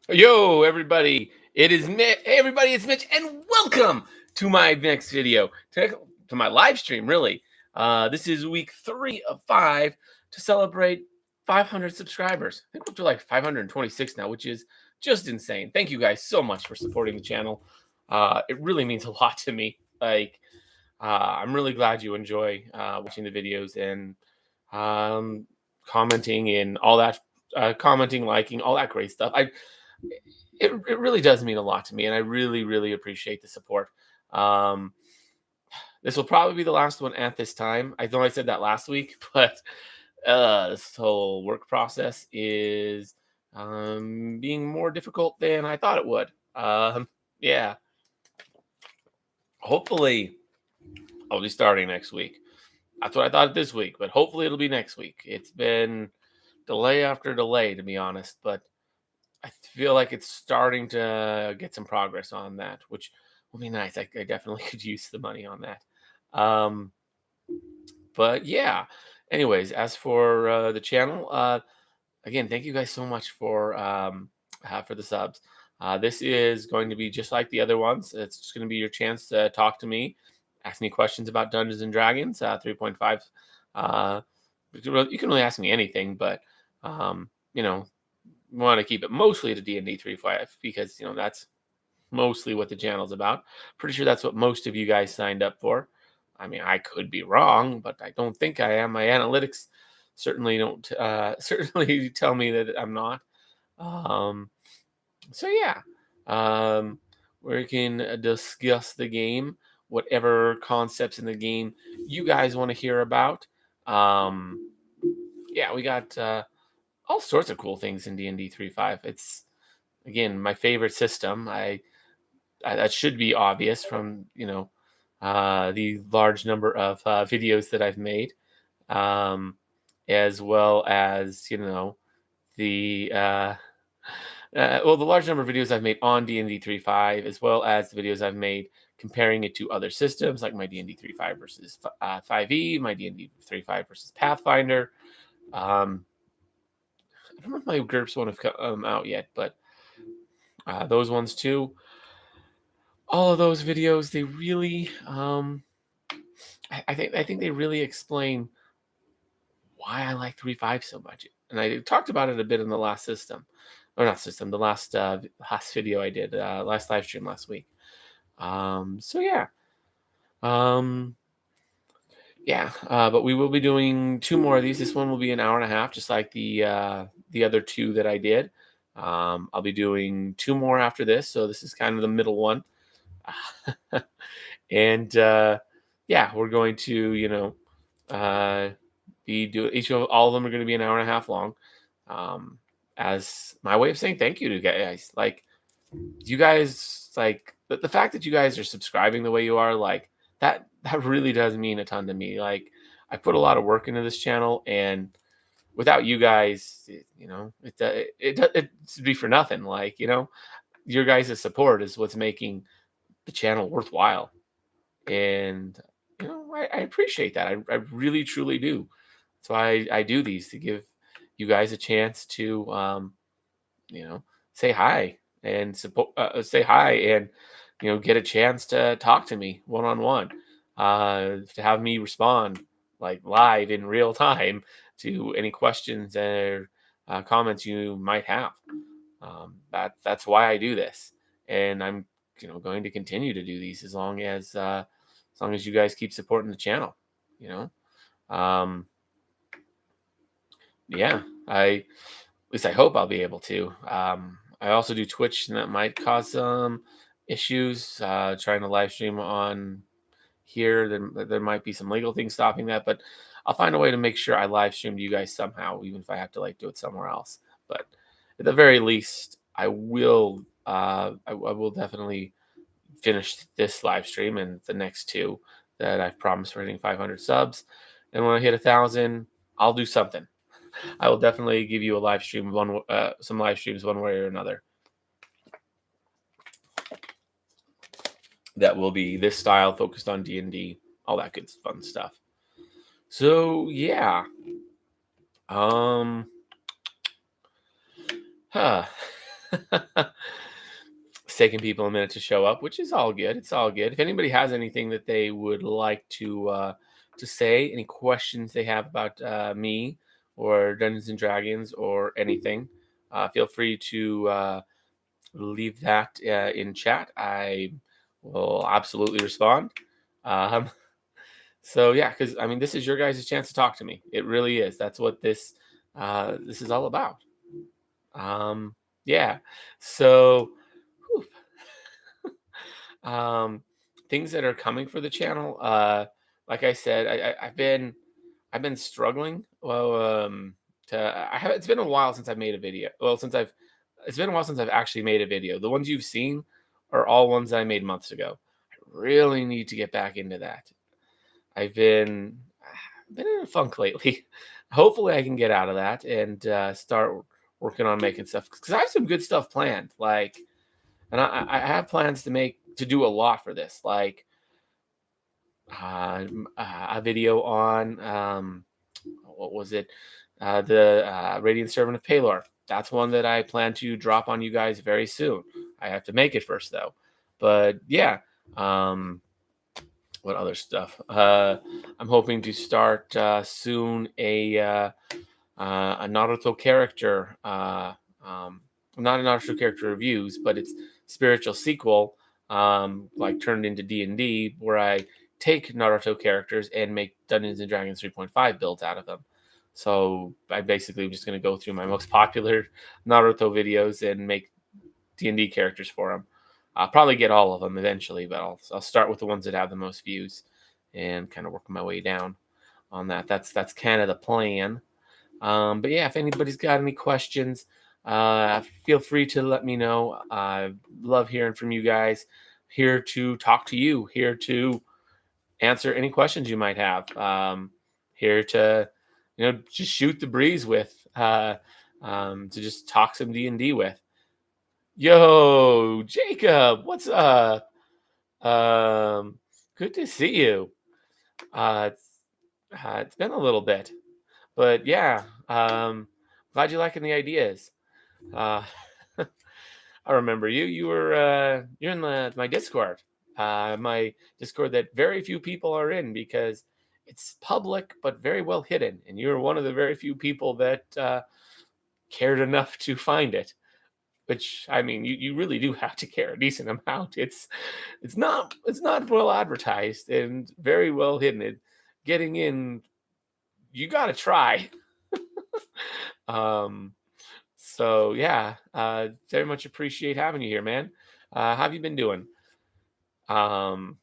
Yo, everybody! It is Mitch. Hey, everybody! It's Mitch, and welcome to my next video, to my live stream. Really, this is week 3 of 5 to celebrate 500 subscribers. I think we're up to like 526 now, which is just insane. Thank you guys so much for supporting the channel. It really means a lot to me. I'm really glad you enjoy watching the videos and um, commenting and all that, commenting, liking, all that great stuff. It really does mean a lot to me, and I really, really appreciate the support. Um, this will probably be the last one at this time. I know I said that last week, but this whole work process is being more difficult than I thought it would. Yeah, hopefully I'll be starting next week. That's what I thought this week, but hopefully it'll be next week. It's been delay after delay, to be honest, but I feel like it's starting to get some progress on that, which will be nice. I definitely could use the money on that. Um, but yeah. Anyways, as for the channel, again, thank you guys so much for the subs. This is going to be just like the other ones. It's just going to be your chance to talk to me, ask me questions about Dungeons and Dragons 3.5. Uh, you can really ask me anything, but you know, want to keep it mostly to D&D 3.5 because that's mostly what the channel's about. Pretty sure that's what most of you guys signed up for. I mean, I could be wrong, but I don't think I am. My analytics certainly don't certainly tell me that I'm not. Um, so yeah, um, we can discuss the game, whatever concepts in the game you guys want to hear about. Um, yeah, we got all sorts of cool things in D&D 3.5. It's again my favorite system. I that should be obvious from the large number of videos that I've made, um, as well as the the large number of videos I've made on D&D 3.5, as well as the videos I've made comparing it to other systems like my D&D 3.5 versus 5e, my D&D 3.5 versus Pathfinder. I don't know if my GURPS one have come out yet, but those ones too. All of those videos, they really, I think they really explain why I like 3.5 so much. And I talked about it a bit in the last system, or not system, the last video I did, last live stream last week. So yeah, um, but we will be doing 2 more of these. This one will be an hour and a half, just like the other 2 that I did. I'll be doing 2 more after this, so this is kind of the middle one. And yeah, we're going to be doing all of them are going to be an hour and a half long, as my way of saying thank you to you guys. Like, you guys, like the fact that you guys are subscribing the way you are, like that really does mean a ton to me. Like, I put a lot of work into this channel, and without you guys, it'd be for nothing. Like, your guys' support is what's making the channel worthwhile. And I appreciate that. I really truly do. That's why I do these, to give you guys a chance to you know say hi and support, say hi, and get a chance to talk to me one on one, to have me respond like live in real time to any questions or comments you might have. That's why I do this, and I'm going to continue to do these as long as you guys keep supporting the channel. You know, yeah, at least I hope I'll be able to. I also do Twitch, and that might cause some issues. Trying to live stream on here, there might be some legal things stopping that, but I'll find a way to make sure I live stream to you guys somehow, even if I have to do it somewhere else. But at the very least, I will. I will definitely finish this live stream and the next 2 that I've promised for hitting 500 subs. And when I hit 1,000, I'll do something. I will definitely give you a live stream, some live streams one way or another. That will be this style, focused on D&D, all that good fun stuff. So yeah, huh. It's taking people a minute to show up, which is all good. It's all good. If anybody has anything that they would like to say, any questions they have about me or Dungeons and Dragons or anything, feel free to leave that in chat. I will absolutely respond. Um, so yeah, because I mean, this is your guys' chance to talk to me. It really is. That's what this is all about. Um, yeah. So. Whew, um, things that are coming for the channel. Like I said, I've been struggling. Well, to I have. It's been a while since I've made a video. Well, since I've it's been a while since I've actually made a video. The ones you've seen are all ones that I made months ago. I really need to get back into that. I've been in a funk lately. Hopefully, I can get out of that and start working on making stuff because I have some good stuff planned. Like, and I have plans to do a lot for this, like a video on what was it, the Radiant Servant of Palor. That's one that I plan to drop on you guys very soon. I have to make it first though, but yeah. Um, what other stuff? I'm hoping to start soon a Naruto character. Not a Naruto character reviews, but it's spiritual sequel, like turned into D&D, where I take Naruto characters and make Dungeons and Dragons 3.5 builds out of them. So I basically am just going to go through my most popular Naruto videos and make D&D characters for them. I'll probably get all of them eventually, but I'll start with the ones that have the most views and kind of work my way down on that. That's kind of the plan. But yeah, if anybody's got any questions, feel free to let me know. I love hearing from you guys. Here to talk to you. Here to answer any questions you might have. Here to, just shoot the breeze with. To just talk some D&D with. Yo, Jacob, what's up? Good to see you. It's been a little bit. But yeah, glad you're liking the ideas. Uh, I remember you. You're in my Discord, my Discord that very few people are in because it's public but very well hidden, and you're one of the very few people that cared enough to find it. Which I mean, you really do have to care a decent amount. It's not well advertised and very well hidden. Getting in, you got to try. Um, so yeah, very much appreciate having you here, man. How have you been doing? Um,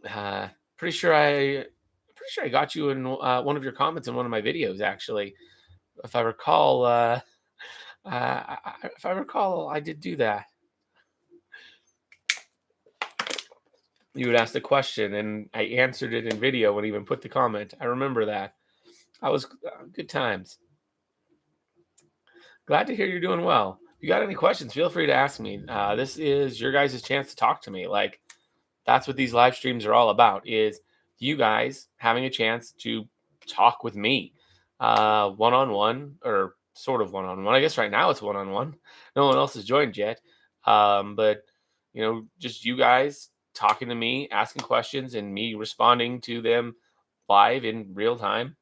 uh, pretty sure I, pretty sure I got you in one of your comments in one of my videos, actually. If I recall, if I recall, I did do that. You would ask the question, and I answered it in video and even put the comment. I remember that. I was good times. Glad to hear you're doing well. If you got any questions, feel free to ask me. This is your guys' chance to talk to me. Like, that's what these live streams are all about, is you guys having a chance to talk with me one-on-one, or sort of one-on-one. I guess right now it's one-on-one. No one else has joined yet. But, just you guys talking to me, asking questions, and me responding to them live in real time.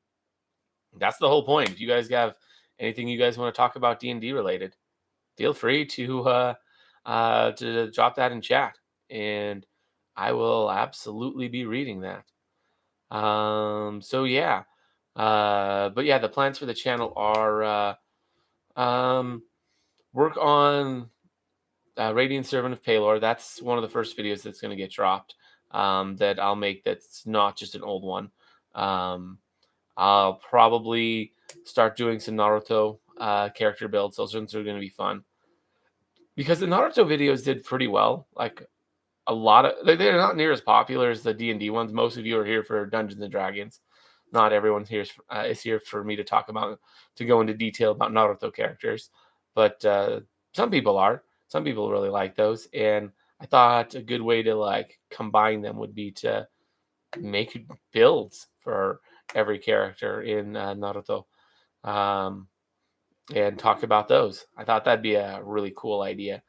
That's the whole point. If you guys have anything you guys want to talk about D&D related, feel free to drop that in chat, and I will absolutely be reading that. So yeah, but yeah, the plans for the channel are work on Radiant Servant of Palor. That's one of the first videos that's going to get dropped. That I'll make. That's not just an old one. I'll probably start doing some Naruto character builds. Those ones are going to be fun because the Naruto videos did pretty well. Like a lot of, they're not near as popular as the D&D ones. Most of you are here for Dungeons and Dragons. Not everyone here is here for me to talk about, to go into detail about Naruto characters, but some people are. Some people really like those, and I thought a good way to like combine them would be to make builds for every character in Naruto. and talk about those. I thought that'd be a really cool idea.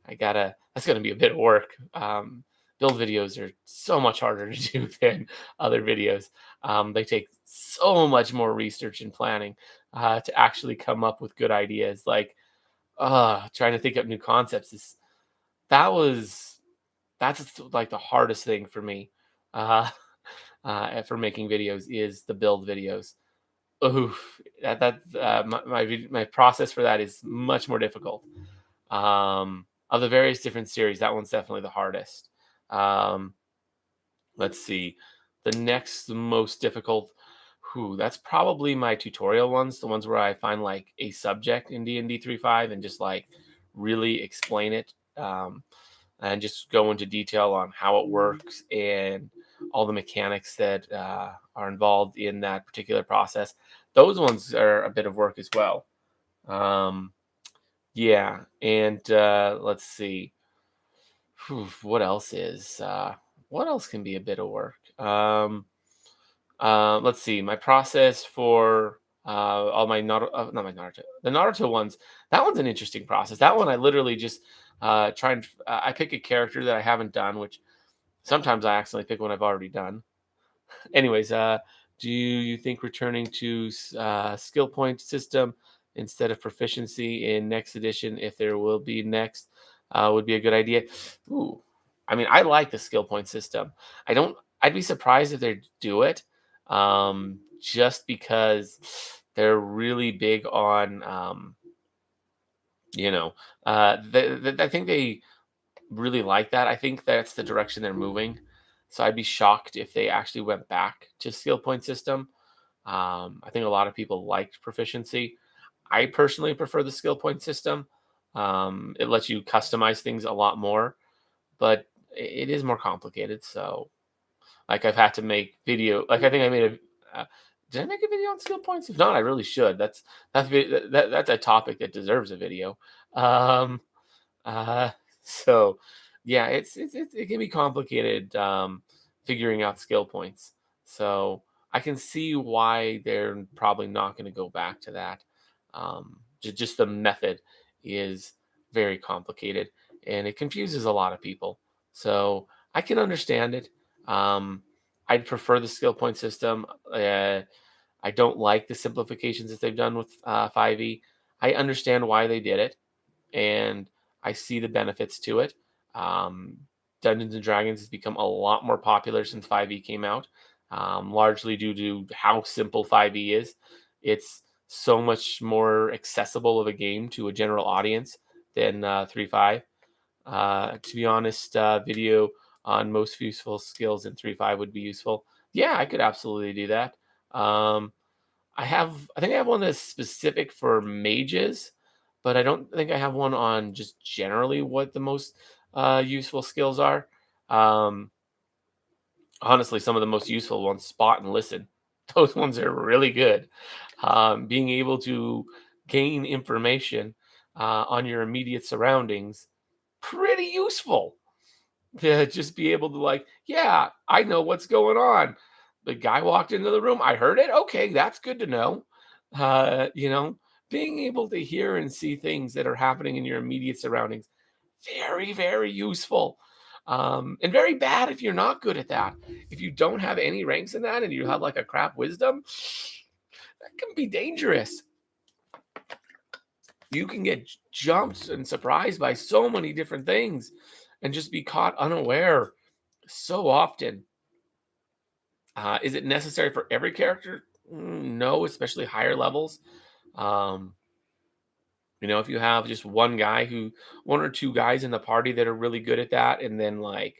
That's gonna be a bit of work. Build videos are so much harder to do than other videos. They take so much more research and planning to actually come up with good ideas. Like trying to think of new concepts is that was that's like the hardest thing for me uh, for making videos is the build videos. Oof, my process for that is much more difficult. Of the various different series, that one's definitely the hardest. Um, let's see, the next most difficult. That's probably my tutorial ones, the ones where I find like a subject in D&D 3.5 and just like really explain it, and just go into detail on how it works and all the mechanics that are involved in that particular process. Those ones are a bit of work as well. Um, yeah, and let's see. What else is? What else can be a bit of work? Let's see. My process for all my not my Naruto, the Naruto ones. That one's an interesting process. That one I literally just try and I pick a character that I haven't done, which sometimes I accidentally pick one I've already done. Anyways, do you think returning to skill point system instead of proficiency in next edition, if there will be next, would be a good idea? Ooh, I mean, I like the skill point system. I don't. I'd be surprised if they do it, just because they're really big on, you know, I think they really like that. I think that's the direction they're moving. So I'd be shocked if they actually went back to skill point system. I think a lot of people liked proficiency. I personally prefer the skill point system. It lets you customize things a lot more, but it is more complicated. So, like, I've had to make video. Like, I think I made a. Did I make a video on skill points? If not, I really should. That's a topic that deserves a video. Um, uh, so yeah, it can be complicated figuring out skill points. So I can see why they're probably not going to go back to that. Just the method is very complicated and it confuses a lot of people. So I can understand it. Um, I'd prefer the skill point system. I don't like the simplifications that they've done with 5e. I understand why they did it and I see the benefits to it. Um, Dungeons and Dragons has become a lot more popular since 5e came out, largely due to how simple 5e is. It's so much more accessible of a game to a general audience than 3.5. To be honest, video on most useful skills in 3.5 would be useful. Yeah, I could absolutely do that. Um, I think I have one that's specific for mages, but I don't think I have one on just generally what the most useful skills are. Um, Honestly, some of the most useful ones, spot and listen. Those ones are really good. Being able to gain information on your immediate surroundings, pretty useful to just be able to like, yeah, I know what's going on. The guy walked into the room. I heard it. Okay, that's good to know. You know, being able to hear and see things that are happening in your immediate surroundings, very, very useful. And very bad if you're not good at that. If you don't have any ranks in that and you have like a crap wisdom, that can be dangerous. You can get jumped and surprised by so many different things and just be caught unaware so often. Is it necessary for every character? No, especially higher levels. Um, if you have just one or two guys in the party that are really good at that, and then like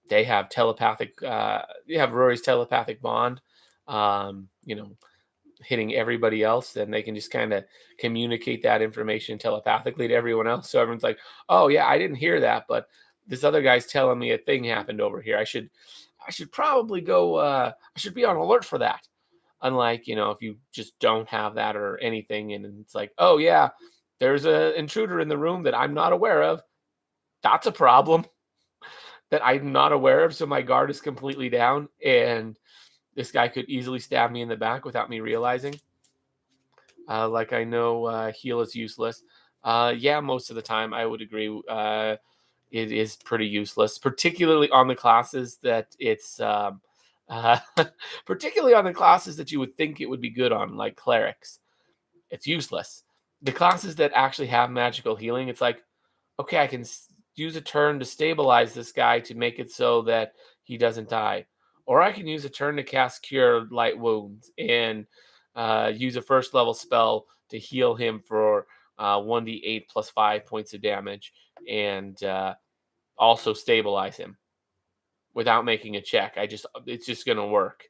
they have you have Rory's telepathic bond, hitting everybody else, then they can just kind of communicate that information telepathically to everyone else. So everyone's like, "Oh yeah, I didn't hear that, but this other guy's telling me a thing happened over here. I should probably go. I should be on alert for that." Unlike if you just don't have that or anything, and it's like, "Oh yeah, there's an intruder in the room that I'm not aware of." That's a problem that I'm not aware of. So my guard is completely down, and this guy could easily stab me in the back without me realizing. Like I know heal is useless. Yeah, most of the time I would agree. It is pretty useless, particularly on the classes that uh, particularly on the classes that you would think it would be good on, like clerics. It's useless. The classes that actually have magical healing, it's like, okay, I can use a turn to stabilize this guy to make it so that he doesn't die, or I can use a turn to cast Cure Light Wounds and use a first level spell to heal him for 1d8 plus 5 points of damage, and also stabilize him without making a check. It's just gonna work.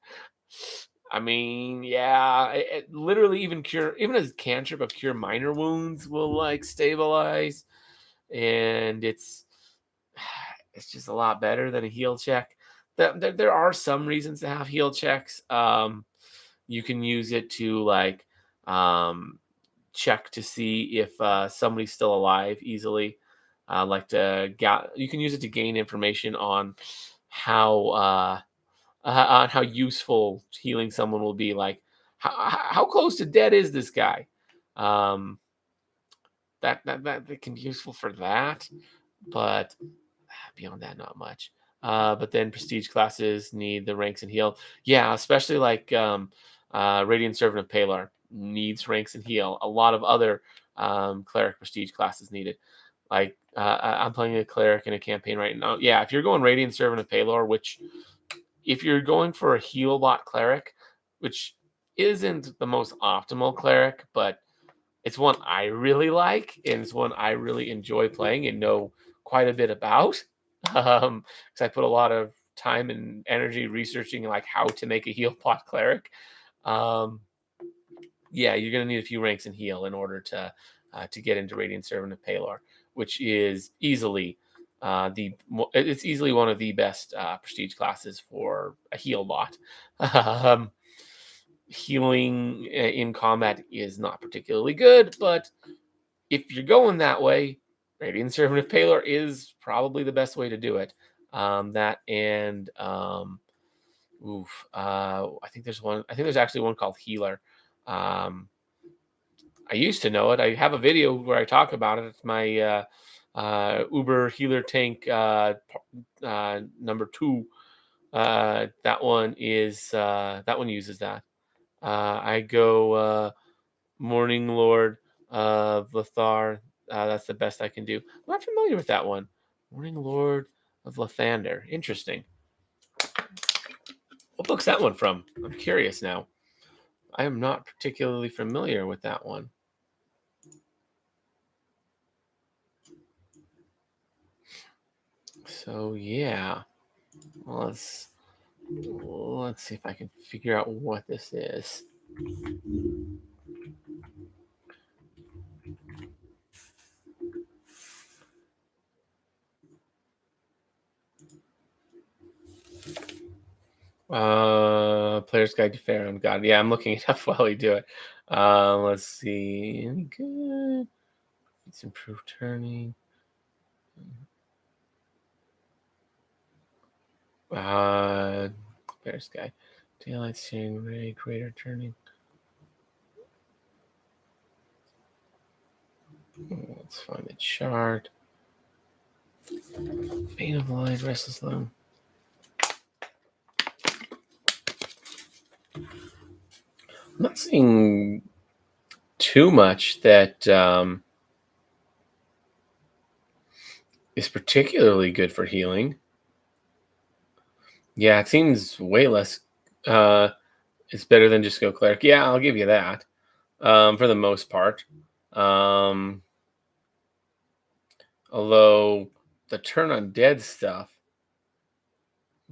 I mean, yeah, literally even a cantrip of cure minor wounds will like stabilize, and it's just a lot better than a heal check. There are some reasons to have heal checks. You can use it to like um, check to see if somebody's still alive easily. You can use it to gain information on how on how useful healing someone will be. Like how close to dead is this guy? Um, that can be useful for that, but beyond that, not much. But then prestige classes need the ranks and heal. Yeah, especially like Radiant Servant of Palar needs ranks and heal. A lot of other cleric prestige classes need it. Like I'm playing a cleric in a campaign right now. Yeah, if you're going Radiant Servant of Palar, which if you're going for a heal bot cleric, which isn't the most optimal cleric, but it's one I really like, and it's one I really enjoy playing and know quite a bit about. Because I put a lot of time and energy researching like how to make a heal pot cleric. Um, yeah, you're gonna need a few ranks in heal in order to get into Radiant Servant of Palar, which is easily it's easily one of the best prestige classes for a heal bot. um, Healing in combat is not particularly good, but if you're going that way, Radiant Servant of Palar is probably the best way to do it. That and I think there's one. I think there's actually one called Healer. Um, I used to know it. I have a video where I talk about it. It's my Uber Healer Tank number 2. That one uses that. I go Morning Lord of Lothar. That's the best I can do. I'm not familiar with that one. Morning Lord of Lathander. Interesting. What book's that one from? I'm curious now. I am not particularly familiar with that one. So yeah, let's see if I can figure out what this is. Player's Guide to Pharaoh God. Yeah, I'm looking it up while we do it. Let's see. Any good? It's improved turning. Player's Guide. Daylight Seeing Ray, Greater Turning. Let's find the chart. Bane of Light, Restless Lone. I'm not seeing too much that is particularly good for healing. Yeah, it seems way less. It's better than just go cleric. Yeah, I'll give you that. For the most part. Although the turn undead stuff,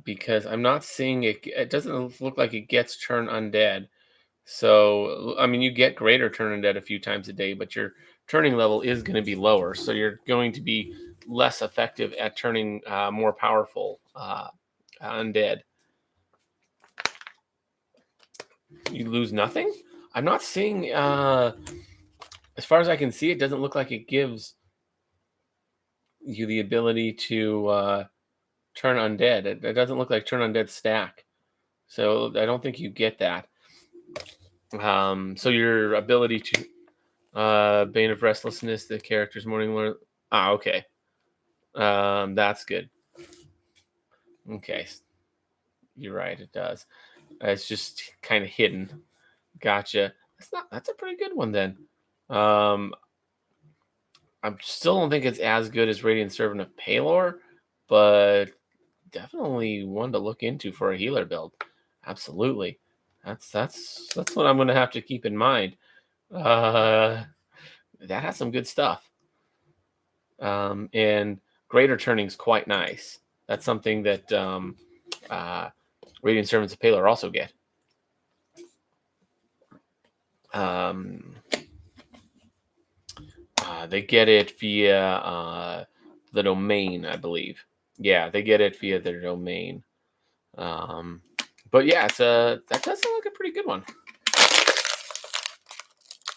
because I'm not seeing it. It doesn't look like it gets turn undead. So I mean, you get greater turn undead a few times a day, but your turning level is going to be lower, so you're going to be less effective at turning more powerful undead. You lose nothing. I'm not seeing. As far as I can see, it doesn't look like it gives you the ability to turn undead. It doesn't look like turn undead stack. So I don't think you get that. So your ability to Bane of Restlessness, the character's morning lord. Okay. That's good. Okay, you're right. It does. It's just kind of hidden. Gotcha. That's a pretty good one then. Um, I still don't think it's as good as Radiant Servant of Palor, but definitely one to look into for a healer build. Absolutely. That's what I'm gonna have to keep in mind. Uh, that has some good stuff. And Greater Turning's quite nice. That's something that uh, Radiant Servants of Palor also get. Um, they get it via the domain, I believe. Yeah, they get it via their domain. Um, but yeah, that does sound like a pretty good one.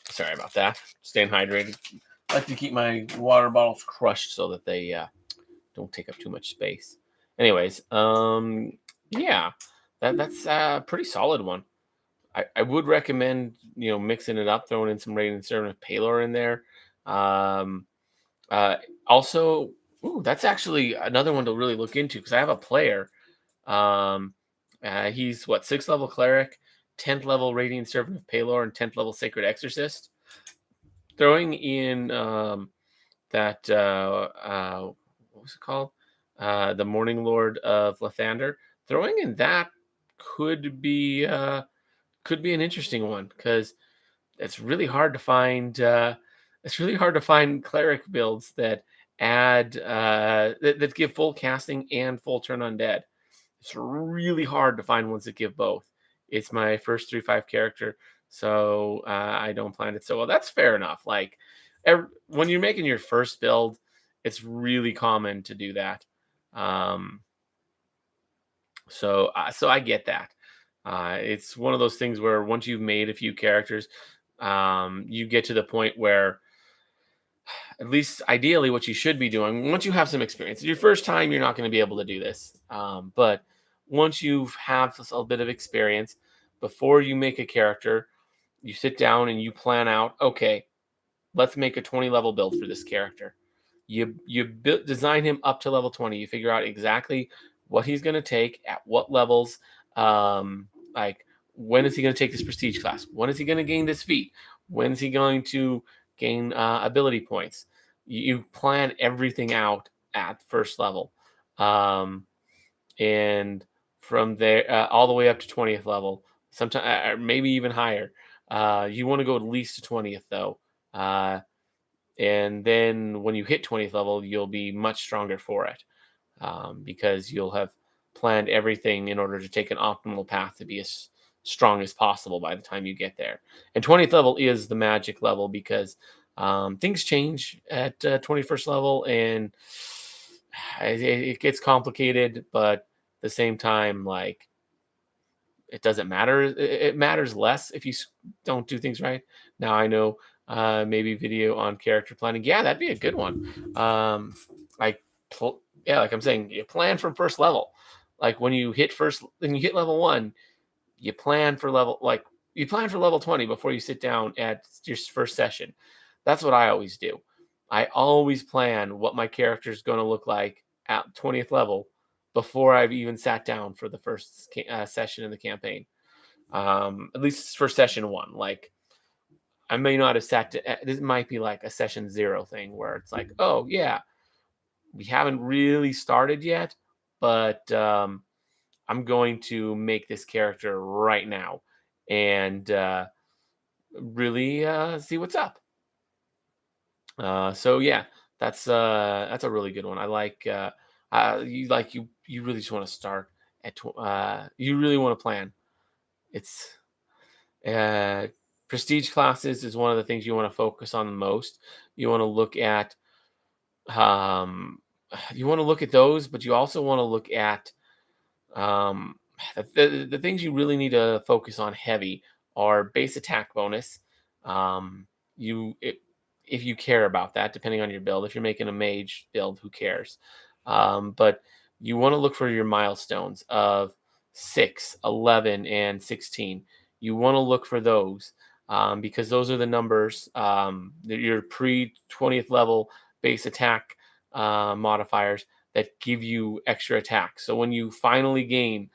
Sorry about that. Staying hydrated. I like to keep my water bottles crushed so that they don't take up too much space. Anyways, yeah, that's a pretty solid one. I would recommend mixing it up, throwing in some Radiant Servant of Palor in there. Um, also, ooh, that's actually another one to really look into because I have a player. Um, he's what, 6th level cleric, 10th level Radiant Servant of Palor, and 10th level Sacred Exorcist. Throwing in that what was it called? The Morning Lord of Lathander. Throwing in that could be an interesting one because it's really hard to find. It's really hard to find cleric builds that add that give full casting and full turn undead. It's really hard to find ones that give both. It's my first 3/5 character, so I don't plan it so well. That's fair enough. Like when you're making your first build, it's really common to do that. Um, so I get that. It's one of those things where once you've made a few characters, you get to the point where, at least ideally, what you should be doing once you have some experience. Your first time, you're not going to be able to do this, but once you have a little bit of experience, before you make a character, you sit down and you plan out. Okay, let's make a 20 level build for this character. You design him up to level 20. You figure out exactly what he's going to take at what levels. Like, when is he going to take this prestige class? When is he going to gain this feat? When is he going to gain ability points? You plan everything out at first level, and from there all the way up to 20th level. Sometimes maybe even higher. You want to go at least to 20th though. And then when you hit 20th level, you'll be much stronger for it, because you'll have planned everything in order to take an optimal path to be as strong as possible by the time you get there. And 20th level is the magic level because things change at 21st level, and it gets complicated, but at the same time, like, it doesn't matter. It matters less if you don't do things right. Now I know maybe video on character planning. Yeah, that'd be a good one. Like, yeah, like I'm saying, you plan from first level. Like when you hit level 1, you plan for level 20 before you sit down at your first session. That's what I always do. I always plan what my character is going to look like at 20th level before I've even sat down for the first session in the campaign. At least for session 1. Like, I may not have this might be like a session 0 thing where it's like, oh yeah, we haven't really started yet, but I'm going to make this character right now and really see what's up. So yeah, that's a really good one. I like you really just want to start at you really want to plan. It's uh, prestige classes is one of the things you want to focus on the most. You want to look at um, those, but you also want to look at um, the things you really need to focus on heavy are base attack bonus. Um, you it, if you care about that, depending on your build. If you're making a mage build, who cares? But you want to look for your milestones of 6, 11, and 16. you want to look for those because those are the numbers, your pre 20th level base attack modifiers that give you extra attack. So when you finally gain,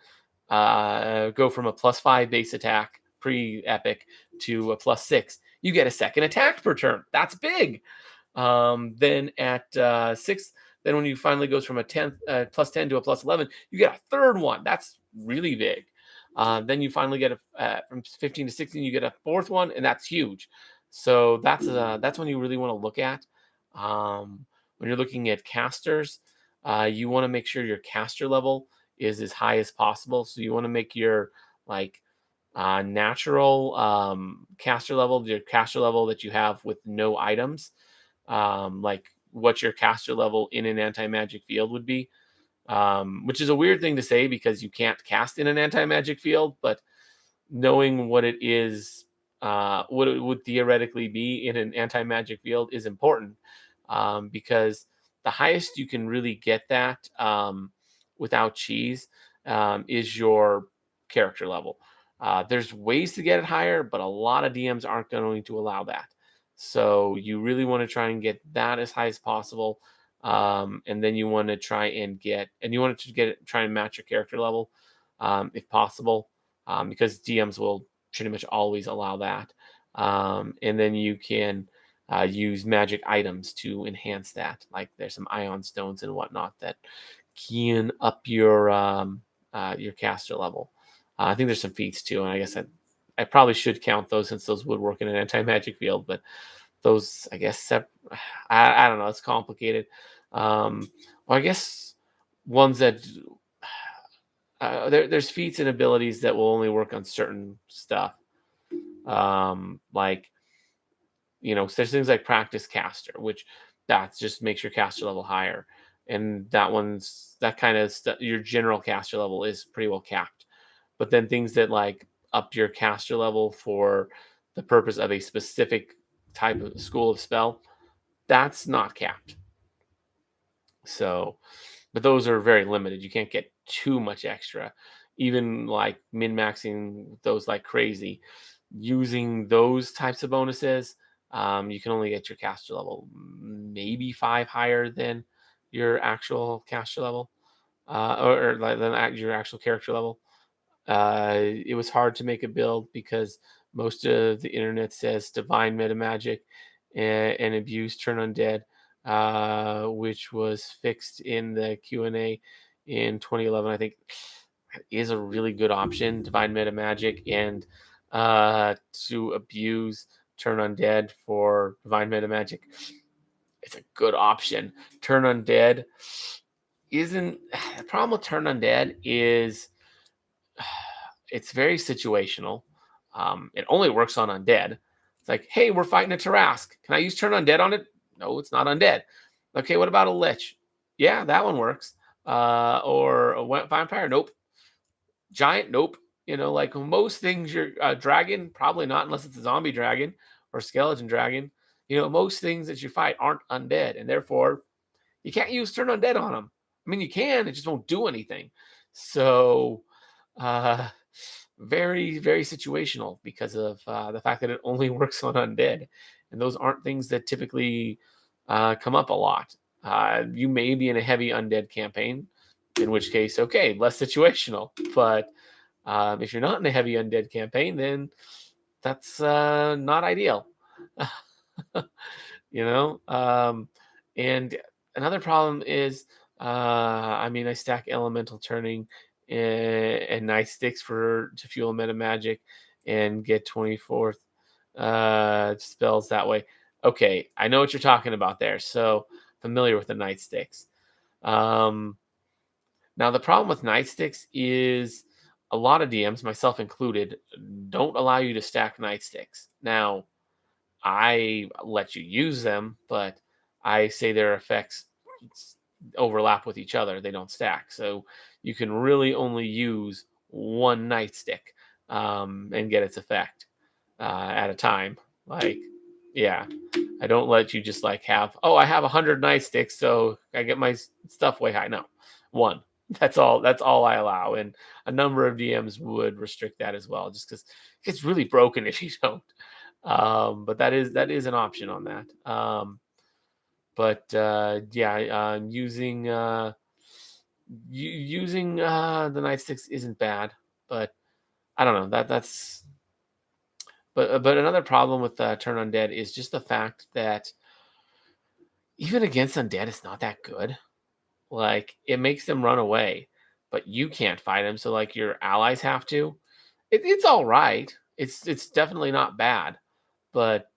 go from a +5 base attack pre epic to a +6, you get a second attack per turn. That's big. Then at 6, then when you finally goes from a +10 to a +11, you get a third one. That's really big. Then you finally get from 15 to 16, you get a fourth one, and that's huge. So that's when you really want to look at. When you're looking at casters, you want to make sure your caster level is as high as possible. So you want to make your like natural caster level, your caster level that you have with no items, like what your caster level in an anti-magic field would be, which is a weird thing to say because you can't cast in an anti-magic field, but knowing what it is, what it would theoretically be in an anti-magic field is important, because the highest you can really get that without cheese is your character level. There's ways to get it higher, but a lot of DMs aren't going to allow that. So you really want to try and get that as high as possible. And then you want to try and try and match your character level, if possible, because DMs will pretty much always allow that. And then you can use magic items to enhance that. Like there's some ion stones and whatnot that can up your caster level. I think there's some feats too, and I guess I probably should count those since those would work in an anti-magic field, but those, I guess, I don't know. It's complicated. Well, I guess ones that there's feats and abilities that will only work on certain stuff. Like, there's things like practice caster, which that just makes your caster level higher, and that kind of stuff. Your general caster level is pretty well capped, but then things that like up your caster level for the purpose of a specific type of school of spell, that's not capped. So, but those are very limited. You can't get too much extra. Even like min-maxing those like crazy, using those types of bonuses, you can only get your caster level maybe 5 higher than your actual caster level, or like than your actual character level. It was hard to make a build because most of the internet says divine meta magic and abuse turn undead, which was fixed in the Q&A in 2011. I think is a really good option. Divine meta magic and to abuse turn undead for divine meta magic. It's a good option. Turn undead isn't the problem with turn undead is it's very situational. It only works on undead. It's like, hey, we're fighting a Tarask. Can I use turn undead on it? No, it's not undead. Okay, what about a Lich? Yeah, that one works. Or a vampire? Nope. Giant? Nope. Like most things, your dragon, probably not unless it's a zombie dragon or skeleton dragon. Most things that you fight aren't undead, and therefore you can't use turn undead on them. I mean, you can, it just won't do anything. So, very, very situational because of the fact that it only works on undead. And those aren't things that typically come up a lot. You may be in a heavy undead campaign, in which case, okay, less situational. But if you're not in a heavy undead campaign, then that's not ideal. And another problem is, I stack elemental turning and night sticks to fuel meta magic and get 24th spells that way. Okay, I know what you're talking about there. So familiar with the night sticks. Now the problem with night sticks is a lot of DMs, myself included, don't allow you to stack night sticks. Now, I let you use them, but I say their effects overlap with each other. They don't stack. So you can really only use one nightstick and get its effect at a time. Like, yeah, I don't let you just like I have 100 nightsticks, so I get my stuff way high. No, one. That's all I allow, and a number of DMs would restrict that as well, just because it's really broken if you don't. But that is an option on that. But yeah, using the nightsticks isn't bad, but I don't know that's. But another problem with Turn Undead is just the fact that even against undead, it's not that good. Like, it makes them run away, but you can't fight them, so, like, your allies have to. It's alright. It's definitely not bad, but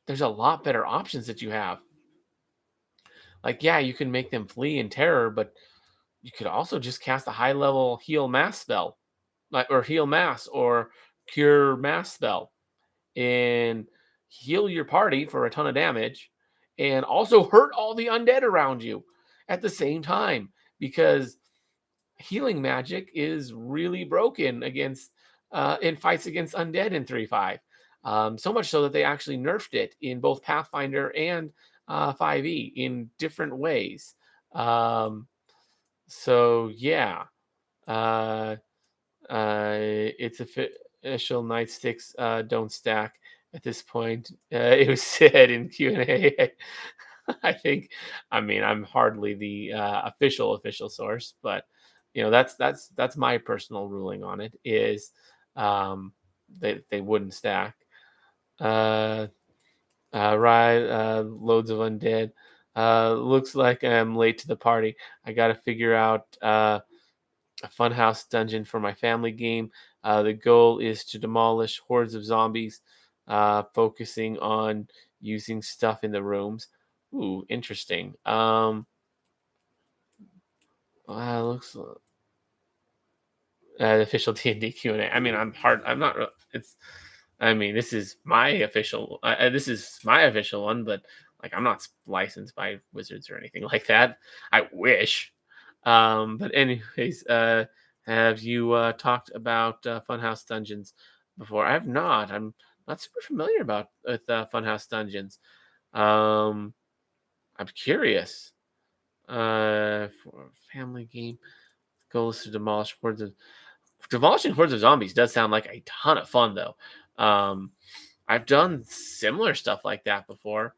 there's a lot better options that you have. Like, yeah, you can make them flee in terror, but you could also just cast a high level heal mass spell, like, or heal mass or cure mass spell, and heal your party for a ton of damage, and also hurt all the undead around you at the same time, because healing magic is really broken against in fights against undead in 3.5. So much so that they actually nerfed it in both Pathfinder and 5e in different ways. Um, so yeah, uh, it's official. Nightsticks don't stack at this point. It was said in Q&A. I think, I mean, I'm hardly the official source, but that's my personal ruling on it. Is they wouldn't stack. Uh, right, loads of undead. Looks like I'm late to the party. I got to figure out a funhouse dungeon for my family game. The goal is to demolish hordes of zombies, focusing on using stuff in the rooms. Ooh, interesting. Looks the official D&D Q&A. I mean, I'm hard. I'm not. It's. I mean, this is my official. This is my official one, but like, I'm not licensed by Wizards or anything like that. I wish. But anyways, have you talked about Funhouse Dungeons before? I have not. I'm not super familiar with Funhouse Dungeons. I'm curious. For a family game, goal is to demolishing hordes of zombies does sound like a ton of fun, though. I've done similar stuff like that before.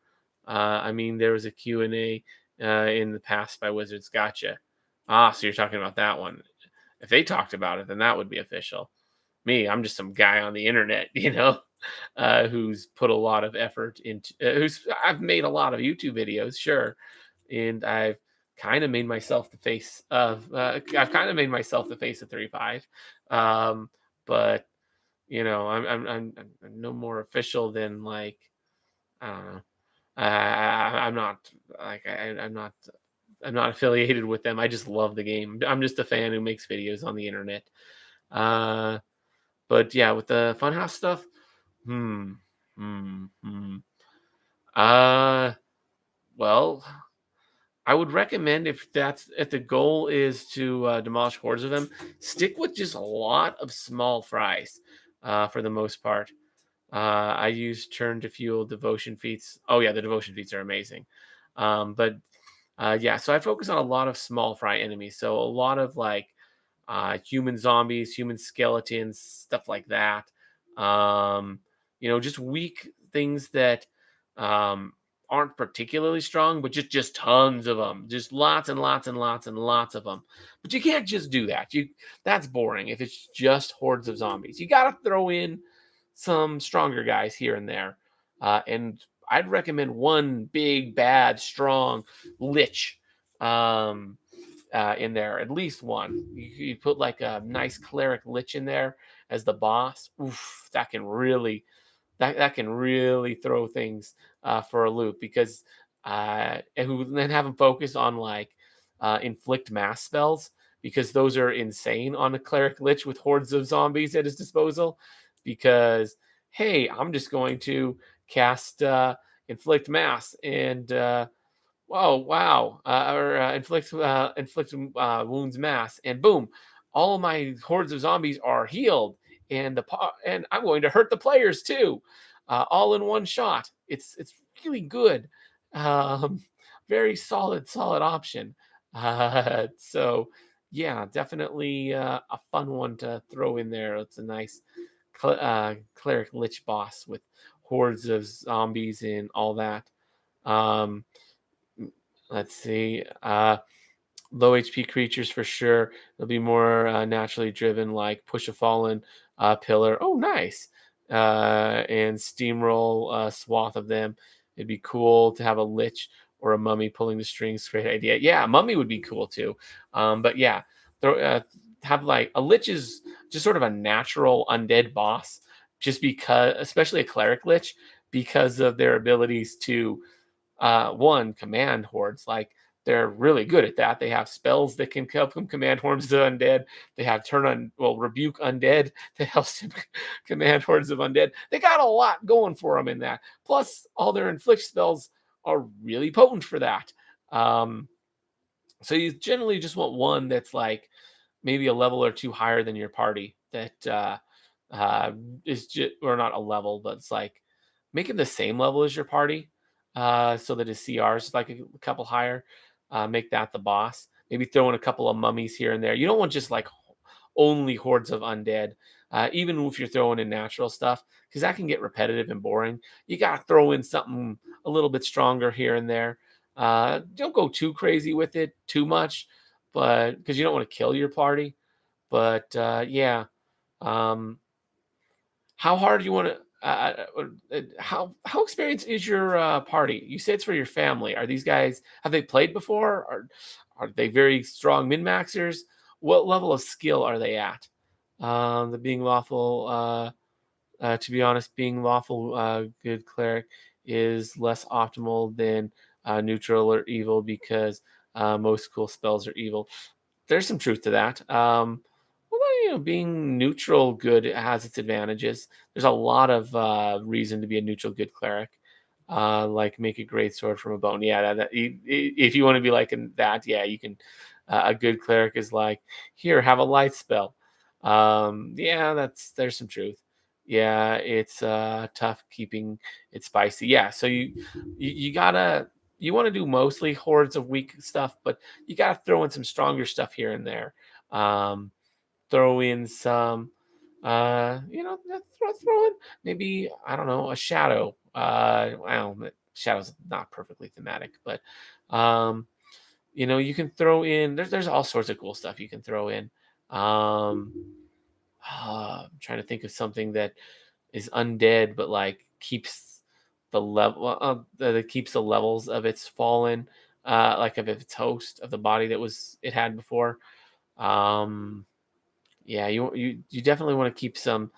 I mean, there was a Q&A in the past by Wizards. Gotcha. So you're talking about that one. If they talked about it, then that would be official. Me, I'm just some guy on the internet, who's put a lot of effort into, I've made a lot of YouTube videos, sure, and I've kind of made myself the face of 3.5, but I'm no more official than, like, I don't know. I'm not like I'm not affiliated with them. I just love the game. I'm just a fan who makes videos on the internet. Uh, but yeah, with the Funhouse stuff, hmm, hmm, hmm. Uh, well, I would recommend, if the goal is to demolish hordes of them, stick with just a lot of small fries, for the most part. I use turn to fuel devotion feats. Oh yeah, the devotion feats are amazing. But yeah, so I focus on a lot of small fry enemies. So a lot of, like, human zombies, human skeletons, stuff like that. Just weak things that um, aren't particularly strong, but just tons of them, just lots and lots and lots and lots of them. But you can't just do that. That's boring if it's just hordes of zombies. You got to throw in some stronger guys here and there, and I'd recommend one big, bad, strong lich. In there, at least one. You put like a nice cleric lich in there as the boss. Oof, that can really throw things for a loop, because and who then have them focus on, like, inflict mass spells, because those are insane on a cleric lich with hordes of zombies at his disposal. Because, hey, I'm just going to cast inflict mass, and whoa, wow, or inflict wounds mass, and boom, all of my hordes of zombies are healed, and and I'm going to hurt the players too, all in one shot. It's really good, um, very solid option. So yeah, definitely a fun one to throw in there. It's a nice cleric lich boss with hordes of zombies and all that. Um, let's see. Low HP creatures for sure. They'll be more naturally driven, like push a fallen pillar. Oh, nice. And steamroll a swath of them. It'd be cool to have a lich or a mummy pulling the strings. Great idea. Yeah, a mummy would be cool too. But yeah, throw, have like a lich is just sort of a natural undead boss, just because, especially a cleric lich, because of their abilities to one command hordes. Like they're really good at that. They have spells that can help them command hordes of undead. They have rebuke undead that helps them command hordes of undead. They got a lot going for them in that. Plus, all their inflict spells are really potent for that. Um, so you generally just want one that's like maybe a level or two higher than your party. That uh, is just, or not a level, but it's like make him the same level as your party, so that his CR is like a couple higher. Make that the boss. Maybe throw in a couple of mummies here and there. You don't want just like only hordes of undead. Even if you're throwing in natural stuff, because that can get repetitive and boring. You gotta throw in something a little bit stronger here and there. Don't go too crazy with it too much, but because you don't want to kill your party. But yeah, um, how hard do you want to? How experienced is your party? You say it's for your family. Are these guys have they played before? Are they very strong min maxers? What level of skill are they at? The being lawful. To be honest, being lawful good cleric is less optimal than neutral or evil because most cool spells are evil. There's some truth to that. Well, being neutral good has its advantages. There's a lot of reason to be a neutral good cleric. Like make a great sword from a bone. Yeah, if you want to be like in that, yeah, you can. A good cleric is like, here, have a light spell. Yeah, there's some truth. Yeah, it's tough keeping it spicy. Yeah, so you gotta you want to do mostly hordes of weak stuff, but you gotta throw in some stronger stuff here and there. Um, throw in some, throw in maybe I don't know a shadow. Well, shadow's not perfectly thematic, but um, you can throw in. There's all sorts of cool stuff you can throw in. Um, I'm trying to think of something that is undead, but like keeps the level that keeps the levels of its fallen, like of its host of the body that was it had before. Um, yeah, you definitely want to keep some.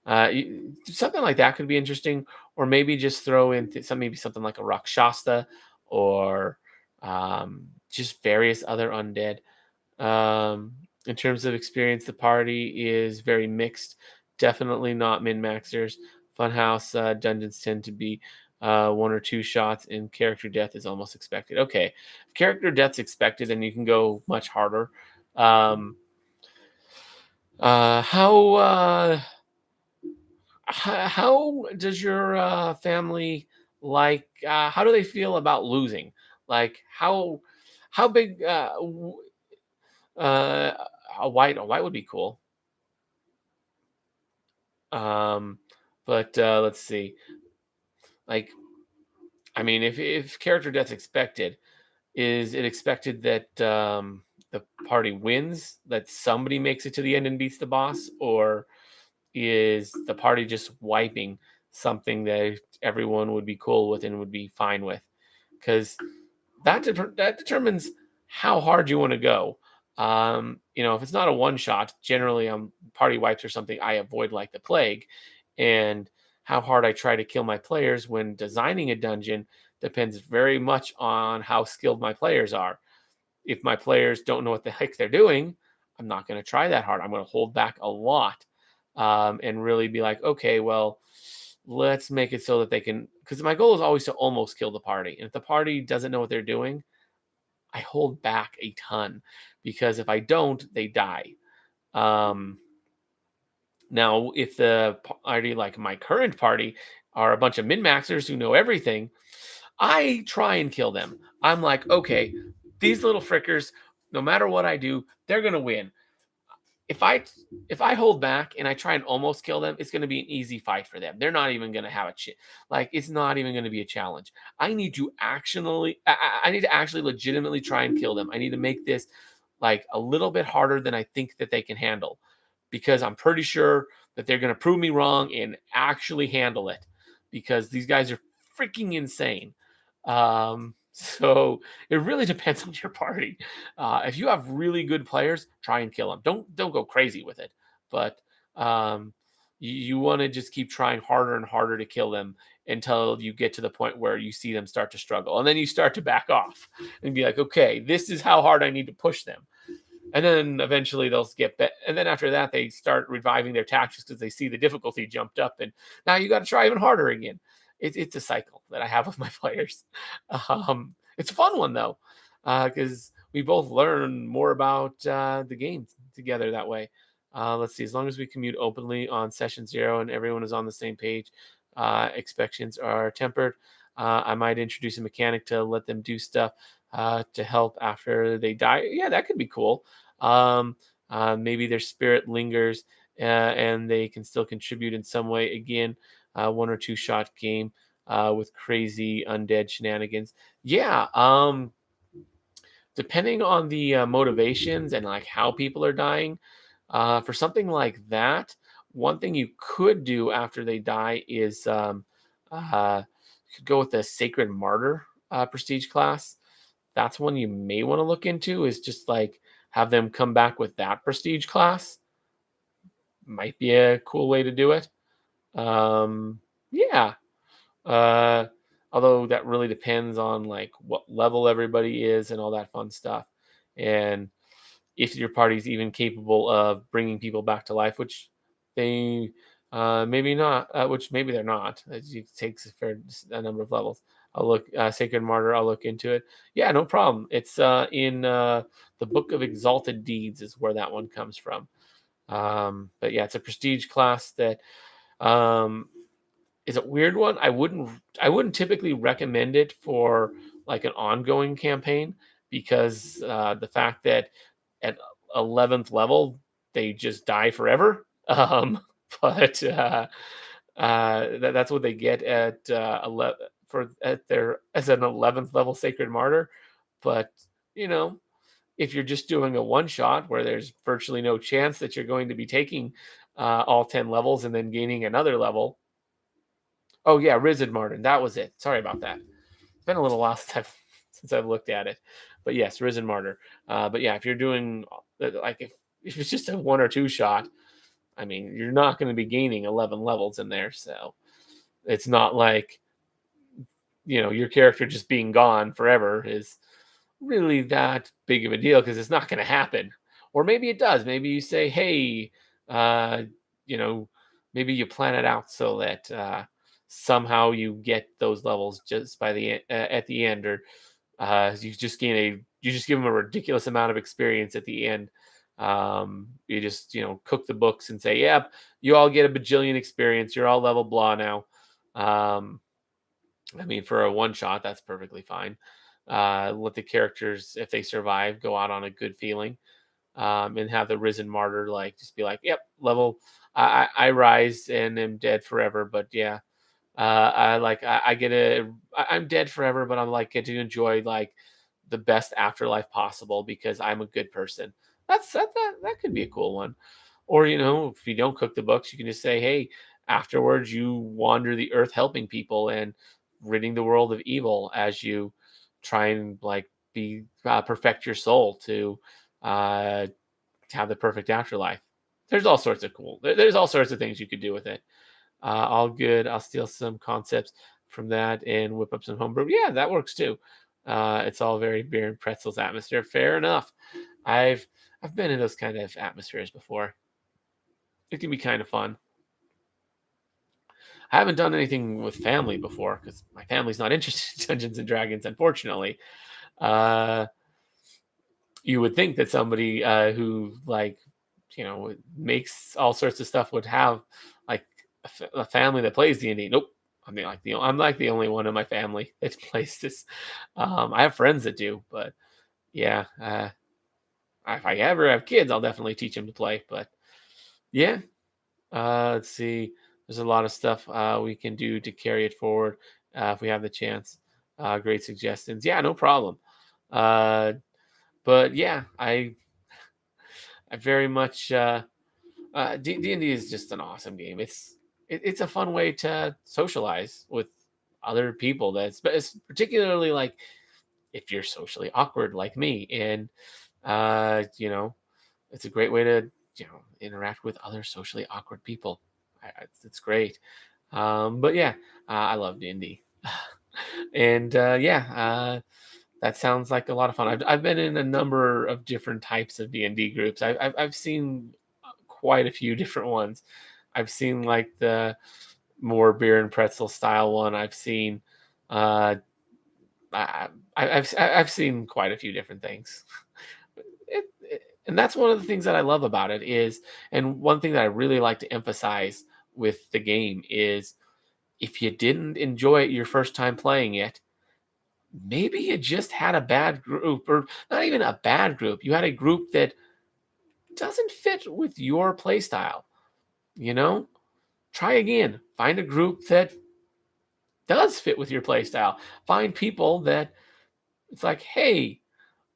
Something like that could be interesting, or maybe just throw in maybe something like a Rakshasta, or just various other undead. In terms of experience, the party is very mixed. Definitely not min maxers. Funhouse dungeons tend to be one or two shots, and character death is almost expected. Okay, if character death's expected, then you can go much harder. Um, how how does your family like? How do they feel about losing? Like how big? Uh, a white would be cool. Um, but let's see. Like, I mean, if character death's expected, is it expected that the party wins, that somebody makes it to the end and beats the boss, or is the party just wiping something that everyone would be cool with and would be fine with? Because that determines how hard you want to go. If it's not a one shot, generally party wipes or something I avoid like the plague, and how hard I try to kill my players when designing a dungeon depends very much on how skilled my players are. If my players don't know what the heck they're doing, I'm not going to try that hard. I'm going to hold back a lot, and really be like, okay, well, let's make it so that they can. Because my goal is always to almost kill the party. And if the party doesn't know what they're doing, I hold back a ton because if I don't, they die. Um, Now, if the party, like my current party, are a bunch of min maxers who know everything, I try and kill them. I'm like, okay, These little frickers, no matter what I do, they're gonna win. If I hold back and I try and almost kill them, it's going to be an easy fight for them. They're not even going to have a like it's not even going to be a challenge. I need to actually legitimately try and kill them. I need to make this like a little bit harder than I think that they can handle, because I'm pretty sure that they're going to prove me wrong and actually handle it, because these guys are freaking insane. So it really depends on your party. If you have really good players, try and kill them. Don't go crazy with it, but um, you want to just keep trying harder and harder to kill them until you get to the point where you see them start to struggle, and then you start to back off and be like, okay, this is how hard I need to push them. And then eventually they'll get better. And then after that, they start reviving their tactics because they see the difficulty jumped up. And now you got to try even harder again. It's a cycle that I have with my players. It's a fun one, though, because we both learn more about the game together that way. Let's see. As long as we commute openly on session 0 and everyone is on the same page, expectations are tempered. I might introduce a mechanic to let them do stuff to help after they die. Yeah, that could be cool. Maybe their spirit lingers and they can still contribute in some way. Again, 1 or 2 shot game with crazy undead shenanigans. Yeah. Depending on the motivations and like how people are dying, for something like that, one thing you could do after they die is you could go with the Sacred Martyr prestige class. That's one you may want to look into, is just like have them come back with that prestige class. Might be a cool way to do it. Yeah. Uh, Although that really depends on like what level everybody is and all that fun stuff. And if your party's even capable of bringing people back to life, which they maybe not, which maybe they're not. It takes a number of levels. I'll look Sacred Martyr. I'll look into it. Yeah, no problem. It's in the Book of Exalted Deeds is where that one comes from. But yeah, it's a prestige class that um, is a weird one. I wouldn't typically recommend it for like an ongoing campaign, because the fact that at 11th level they just die forever. But that's what they get at 11 for at their as an 11th level Sacred Martyr. But you know, if you're just doing a one shot where there's virtually no chance that you're going to be taking all 10 levels and then gaining another level. Oh yeah, Risen Martyr. That was it. Sorry about that. It's been a little while since I've looked at it, but yes, Risen Martyr. But yeah, if you're doing like if it's just a 1 or 2 shot, I mean, you're not going to be gaining 11 levels in there, so it's not like your character just being gone forever is really that big of a deal, because it's not going to happen. Or maybe it does. Maybe you say, hey, uh, you know, maybe you plan it out so that somehow you get those levels just by at the end, or you just give them a ridiculous amount of experience at the end. You just cook the books and say, yep, you all get a bajillion experience. You're all level blah now. I mean, for a one shot, that's perfectly fine. Let the characters, if they survive, go out on a good feeling, and have the Risen Martyr like just be like, "Yep, level. I rise and am dead forever." But yeah, I get I'm dead forever, but I'm like get to enjoy like the best afterlife possible because I'm a good person. That could be a cool one. Or if you don't cook the books, you can just say, "Hey, afterwards, you wander the earth helping people and ridding the world of evil as you try and like be perfect your soul to uh, have the perfect afterlife." There's all sorts of there's all sorts of things you could do with it. All good. I'll steal some concepts from that and whip up some homebrew. Yeah, that works too. It's all very beer and pretzels atmosphere. Fair enough. I've I've been in those kind of atmospheres before. It can be kind of fun. I haven't done anything with family before because my family's not interested in Dungeons and Dragons, unfortunately. Uh, you would think that somebody who like makes all sorts of stuff would have like a family that plays D&D. Nope. I'm like the only one in my family that plays this. I have friends that do, but yeah. If I ever have kids, I'll definitely teach them to play. But yeah, let's see. There's a lot of stuff we can do to carry it forward if we have the chance. Great suggestions. Yeah, no problem. Uh, but yeah, I very much D&D is just an awesome game. It's a fun way to socialize with other people. It's particularly like if you're socially awkward like me, and you know, it's a great way to interact with other socially awkward people. It's great. But yeah, I love D&D, and yeah, that sounds like a lot of fun. I've been in a number of different types of D&D groups. I've seen quite a few different ones. I've seen like the more beer and pretzel style one. I've seen uh, I've seen quite a few different things. And that's one of the things that I love about it is, and one thing that I really like to emphasize with the game is, if you didn't enjoy it your first time playing it, maybe you just had a bad group, or not even a bad group. You had a group that doesn't fit with your play style. You know, try again. Find a group that does fit with your play style. Find people that it's like, hey,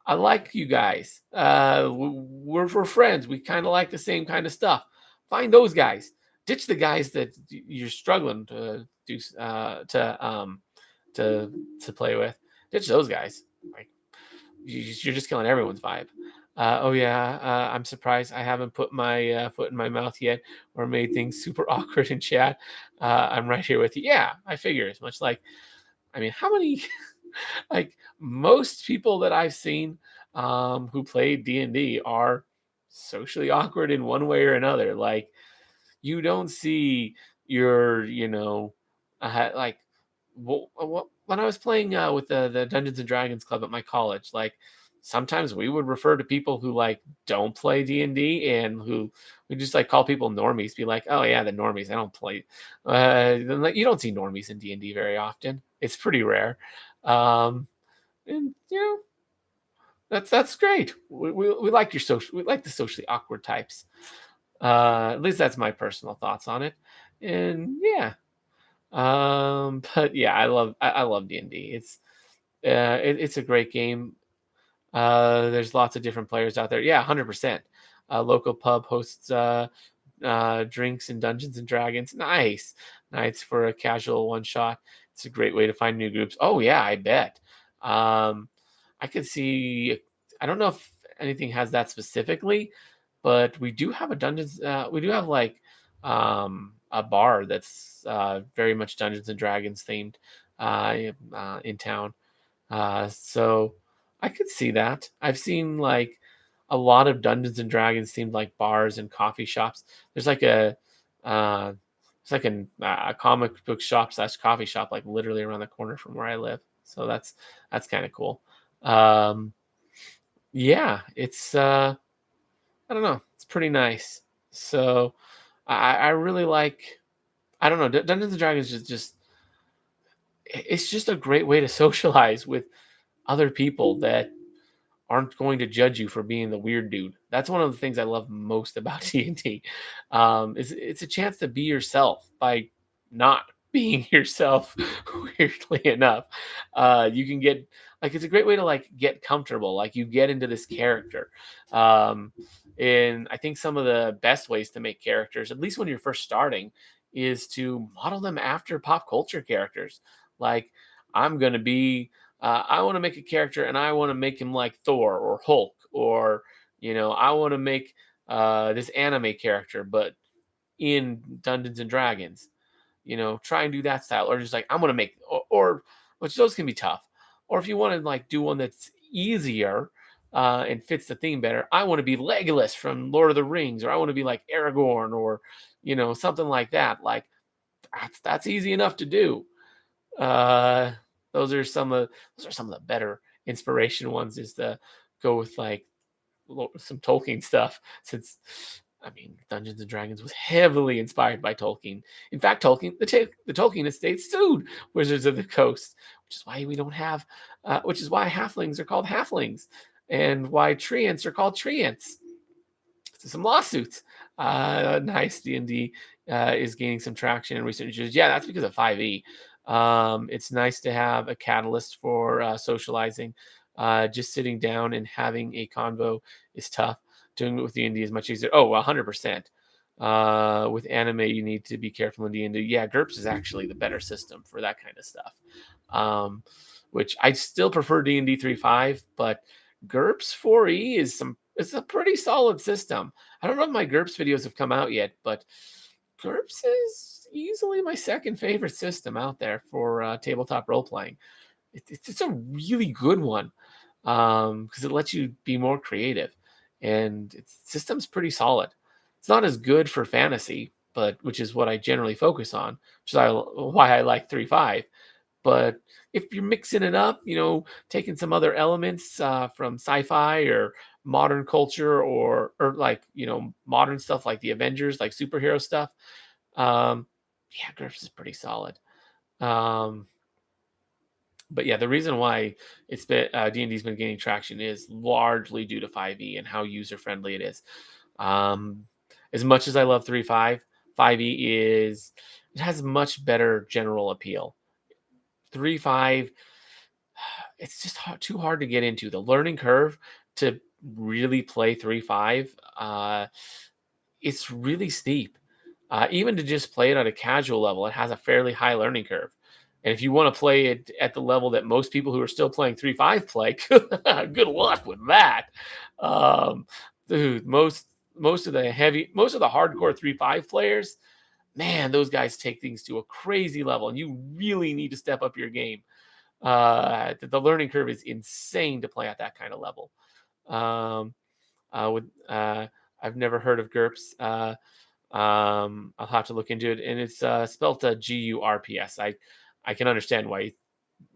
I like you guys. We're friends. We kind of like the same kind of stuff. Find those guys. Ditch the guys that you're struggling to do to play with. Ditch those guys. Like, you're just killing everyone's vibe. Oh yeah, I'm surprised I haven't put my foot in my mouth yet or made things super awkward in chat. I'm right here with you. Yeah, I figure as much. Like, I mean, how many like most people that I've seen who play D&D are socially awkward in one way or another. Like, you don't see your, like, when I was playing with the Dungeons and Dragons club at my college, like, sometimes we would refer to people who like don't play D&D and who we just like call people normies, be like, oh yeah, the normies, I don't play. Like, you don't see normies in D&D very often. It's pretty rare. Um, and that's great. We like we like the socially awkward types. At least that's my personal thoughts on it. And yeah, but yeah, I love D&D. It's a great game. There's lots of different players out there. Yeah, 100%. Local pub hosts drinks and Dungeons and Dragons. Nice nights for a casual one shot. It's a great way to find new groups. Oh yeah, I bet. Um, I could see. I don't know if anything has that specifically, but we do have a dungeons. We do have like a bar that's very much Dungeons and Dragons themed in town. So I could see that. I've seen like a lot of Dungeons and Dragons themed like bars and coffee shops. There's like uh, it's like a comic book shop slash coffee shop like literally around the corner from where I live. So that's kind of cool. Um, yeah, it's I don't know, it's pretty nice. So I really like. I don't know. Dungeons and Dragons is just it's just a great way to socialize with other people that aren't going to judge you for being the weird dude. That's one of the things I love most about D&D. Is it's a chance to be yourself by not being yourself. Weirdly enough, you can get like it's a great way to like get comfortable. Like, you get into this character. Um, and I think some of the best ways to make characters, at least when you're first starting, is to model them after pop culture characters. Like, I'm gonna be I want to make a character and I want to make him like Thor or Hulk, or I want to make this anime character, but in Dungeons and Dragons. Try and do that style, or just like I'm gonna make, or which those can be tough. Or if you want to like do one that's easier and fits the theme better, I want to be Legolas from Lord of the Rings, or I want to be like Aragorn, or something like that. Like, that's easy enough to do. Uh, those are some of the better inspiration ones. Is to go with like some Tolkien stuff, since I mean Dungeons and Dragons was heavily inspired by Tolkien. In fact, the Tolkien estate sued Wizards of the Coast, which is why we don't have, which is why halflings are called halflings, and why treants are called treants. Some lawsuits. Nice. D&D is gaining some traction in recent years. Yeah, that's because of 5e. It's nice to have a catalyst for socializing. Just sitting down and having a convo is tough. Doing it with D&D is much easier. Oh, 100%. With anime, you need to be careful in D&D. Yeah, GURPS is actually the better system for that kind of stuff. Which I still prefer D&D 3.5, but GURPS 4e it's a pretty solid system. I don't know if my GURPS videos have come out yet, but GURPS is easily my second favorite system out there for tabletop role playing. It's a really good one because it lets you be more creative, and its system's pretty solid. It's not as good for fantasy, but which is what I generally focus on, which is why I like 3.5. But if you're mixing it up, taking some other elements from sci-fi or modern culture, or like modern stuff like the Avengers, like superhero stuff, yeah, GURPS is pretty solid. But yeah, the reason why it's been D&D's been gaining traction is largely due to 5e and how user friendly it is. As much as I love 3.5, 5e it has much better general appeal. 3.5, it's just too hard to get into. The learning curve to really play 3.5, it's really steep. Even to just play it at a casual level, it has a fairly high learning curve. And if you want to play it at the level that most people who are still playing 3.5 play, good luck with that. Dude, most of the hardcore 3.5 players, man, those guys take things to a crazy level, and you really need to step up your game. The learning curve is insane to play at that kind of level. I've never heard of GURPS. I'll have to look into it, and it's spelled GURPS. I can understand why,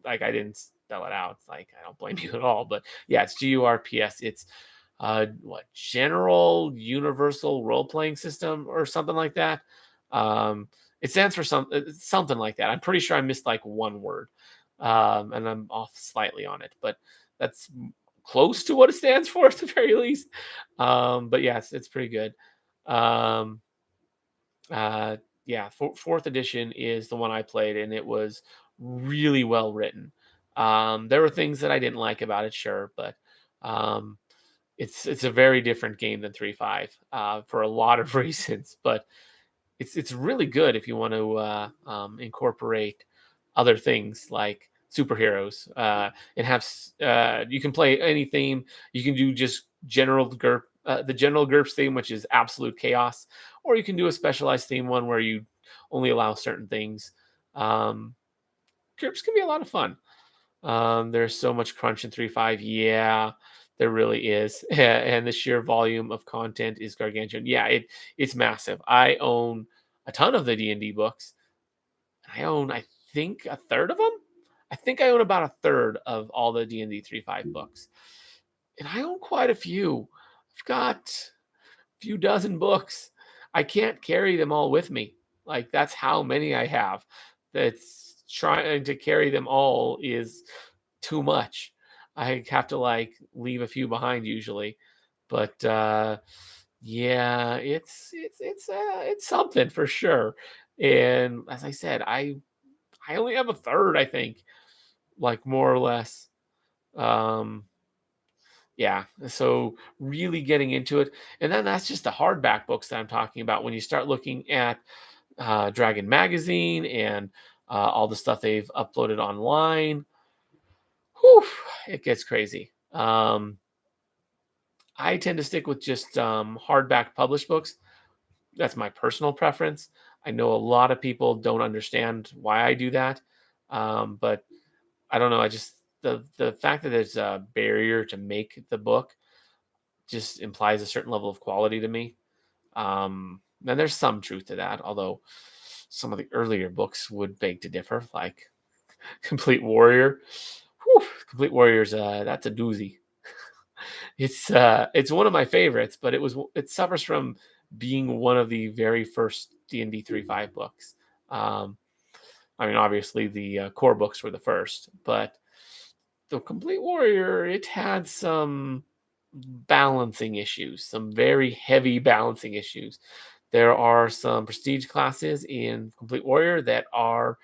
like, I didn't spell it out. It's like I don't blame you at all, but yeah, it's GURPS. It's General Universal Role Playing System or something like that. It stands for something like that. I'm pretty sure I missed like one word, and I'm off slightly on it, but that's close to what it stands for at the very least. But yeah, it's pretty good. Yeah, fourth edition is the one I played, and it was really well written. There were things that I didn't like about it, sure, but it's a very different game than 3.5 for a lot of reasons. But it's really good if you want to incorporate other things like superheroes and have you can play any theme. You can do just general GURP, the general GURPS theme, which is absolute chaos, or you can do a specialized theme one where you only allow certain things. GURPS can be a lot of fun. There's so much crunch in 3.5. Yeah, there really is. And the sheer volume of content is gargantuan. Yeah, it's massive. I own a ton of the D&D books. I think, a third of them. I think I own about a third of all the D&D 3.5 books. And I own quite a few. I've got a few dozen books. I can't carry them all with me. Like, that's how many I have. That's trying to carry them all is too much. I have to like leave a few behind usually, but yeah, it's something for sure. And as I said, I only have a third, I think, like more or less. Um, yeah, so really getting into it, and then that's just the hardback books that I'm talking about. When you start looking at Dragon Magazine and all the stuff they've uploaded online, whew, it gets crazy. I tend to stick with just hardback published books. That's my personal preference. I know a lot of people don't understand why I do that, but I don't know. I just the fact that there's a barrier to make the book just implies a certain level of quality to me. And there's some truth to that, although some of the earlier books would beg to differ, like Complete Warrior. Whew, Complete Warrior's that's a doozy. It's one of my favorites, but it suffers from being one of the very first D&D 3.5 books. I mean, obviously the core books were the first, but the Complete Warrior, it had some balancing issues, some very heavy balancing issues. There are some prestige classes in Complete Warrior that are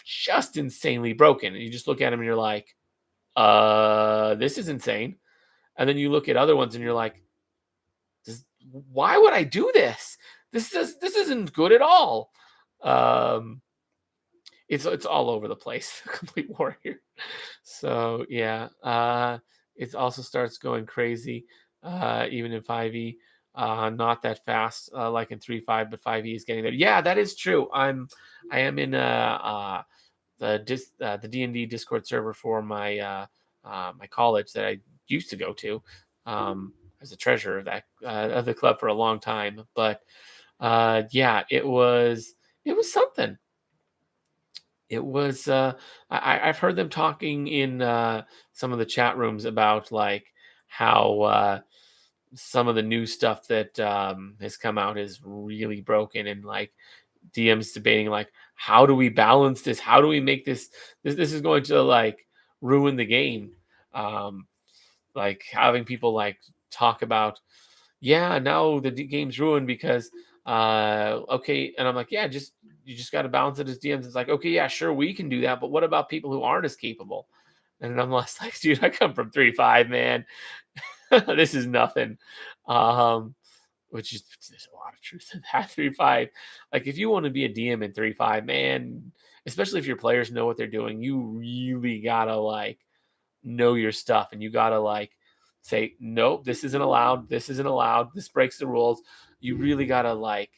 just insanely broken. And you just look at them and you're like, this is insane. And then you look at other ones and you're like, why would I do this? This isn't good at all. Um, it's all over the place, Complete Warrior. So yeah, it also starts going crazy, even in 5e. Not that fast, like in 3.5, but 5e is getting there. Yeah, that is true. I am in the D&D Discord server for my college that I used to go to. As a treasurer of that of the club for a long time, but yeah, it was something. It was I've heard them talking in some of the chat rooms about like how some of the new stuff that has come out is really broken, and like DMs debating like how do we balance this? How do we make this is going to like ruin the game? Um, like having people like talk about, yeah, now the game's ruined because okay, and I'm like, yeah, just you just got to balance it as DMs. It's like, okay, yeah, sure, we can do that, but what about people who aren't as capable? And I'm less like, dude, I come from 3.5, man. This is nothing. Um, which is there's a lot of truth in that 3.5. Like if you want to be a DM in 3.5, man, especially if your players know what they're doing, you really gotta like know your stuff, and you gotta like say, nope, this isn't allowed, this isn't allowed, this breaks the rules. You really gotta like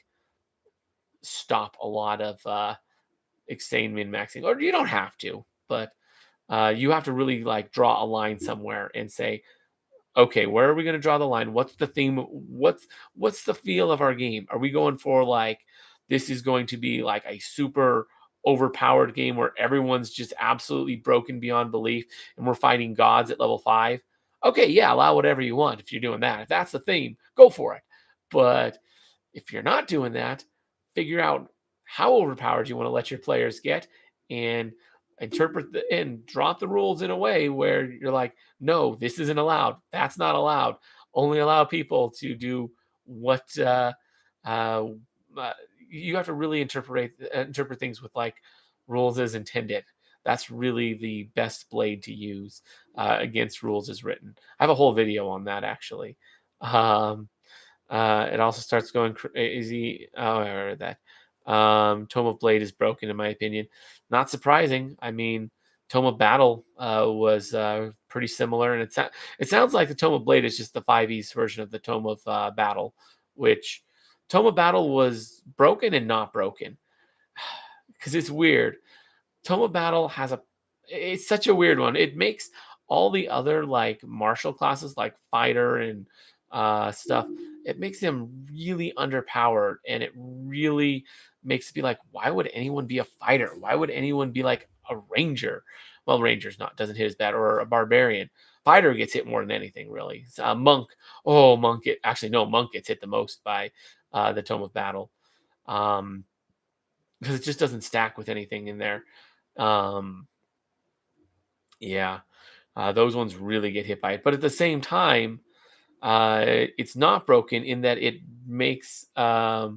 stop a lot of insane min maxing, or you don't have to, but you have to really like draw a line somewhere and say, okay, where are we going to draw the line? What's the theme? What's the feel of our game? Are we going for like this is going to be like a super overpowered game where everyone's just absolutely broken beyond belief and we're fighting gods at level 5? Okay, yeah, allow whatever you want if you're doing that. If that's the theme, go for it. But if you're not doing that, figure out how overpowered you want to let your players get, and and drop the rules in a way where you're like, no, this isn't allowed. That's not allowed. Only allow people to do what uh, uh, you have to really interpret things with like rules as intended. That's really the best blade to use against rules as written. I have a whole video on that actually. Um, it also starts going crazy. Oh, I heard that. Tome of Blade is broken, in my opinion. Not surprising. I mean, Tome of Battle was pretty similar, and it sounds like the Tome of Blade is just the 5e's version of the Tome of Battle, which Tome of Battle was broken and not broken because it's weird. Tome of Battle it's such a weird one. It makes all the other like martial classes like fighter and stuff, it makes them really underpowered, and it really makes it be like, why would anyone be a fighter? Why would anyone be like a ranger? Well, ranger's not doesn't hit as bad, or a barbarian. Fighter gets hit more than anything, really. Monk, oh, monk gets hit the most by the Tome of Battle, um, because it just doesn't stack with anything in there. Um, yeah, those ones really get hit by it, but at the same time, it's not broken in that it makes uh,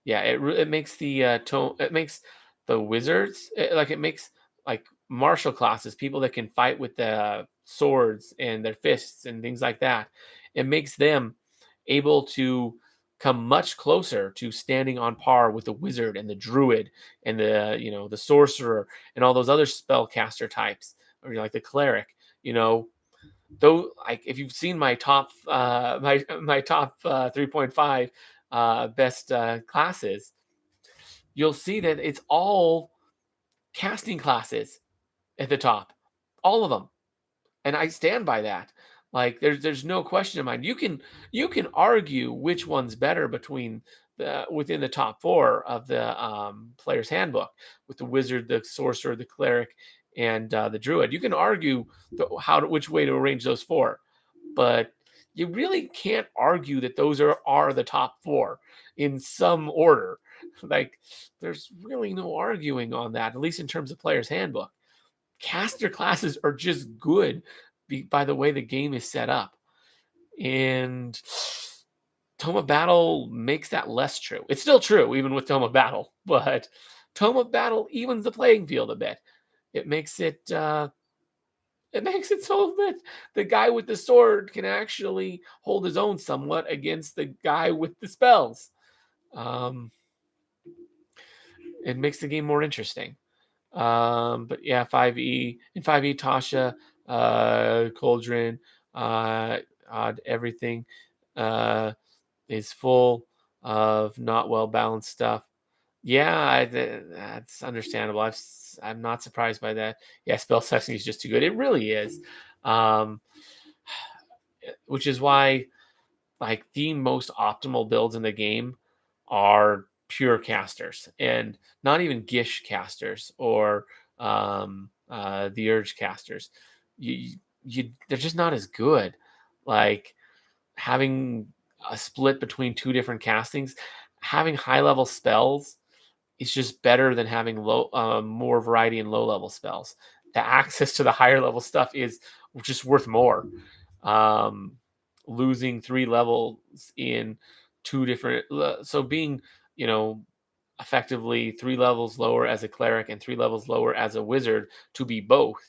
yeah, it makes the it makes the wizards like it makes like martial classes, people that can fight with the swords and their fists and things like that. It makes them able to come much closer to standing on par with the wizard and the druid and the sorcerer and all those other spellcaster types, or like the cleric. Though, like if you've seen my top my top 3.5 best classes, you'll see that it's all casting classes at the top, all of them, and I stand by that. Like there's no question in mind. You can argue which one's better between the within the top 4 of the player's handbook, with the wizard, the sorcerer, the cleric, and the druid. You can argue which way to arrange those 4, but you really can't argue that those are the top 4 in some order. Like there's really no arguing on that, at least in terms of player's handbook. caster classes are just good by the way the game is set up. And Tome of Battle makes that less true. It's still true, even with Tome of Battle, but Tome of Battle evens the playing field a bit. It makes it so that the guy with the sword can actually hold his own somewhat against the guy with the spells. Um, it makes the game more interesting. But yeah, 5e in 5e Tasha, Cauldron, odd everything is full of not well balanced stuff. Yeah, that's understandable. I'm not surprised by that. Yeah, spell sexing is just too good. It really is. Um, which is why like the most optimal builds in the game are pure casters and not even Gish casters or the Urge casters. They're just not as good. Like having a split between two different castings, having high level spells is just better than having more variety in low level spells. The access to the higher level stuff is just worth more. Um, Losing 3 levels in two different, so being you know effectively 3 levels lower as a cleric and 3 levels lower as a wizard to be both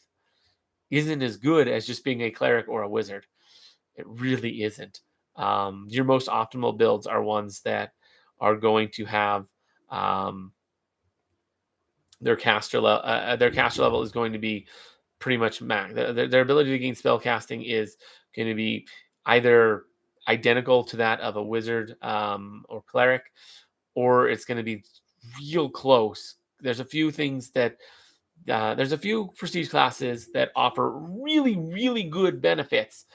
isn't as good as just being a cleric or a wizard. It really isn't. Your most optimal builds are ones that are going to have um, their caster level is going to be pretty much max. Their ability to gain spell casting is going to be either identical to that of a wizard or cleric, or it's going to be real close. There's a few prestige classes that offer really, really good benefits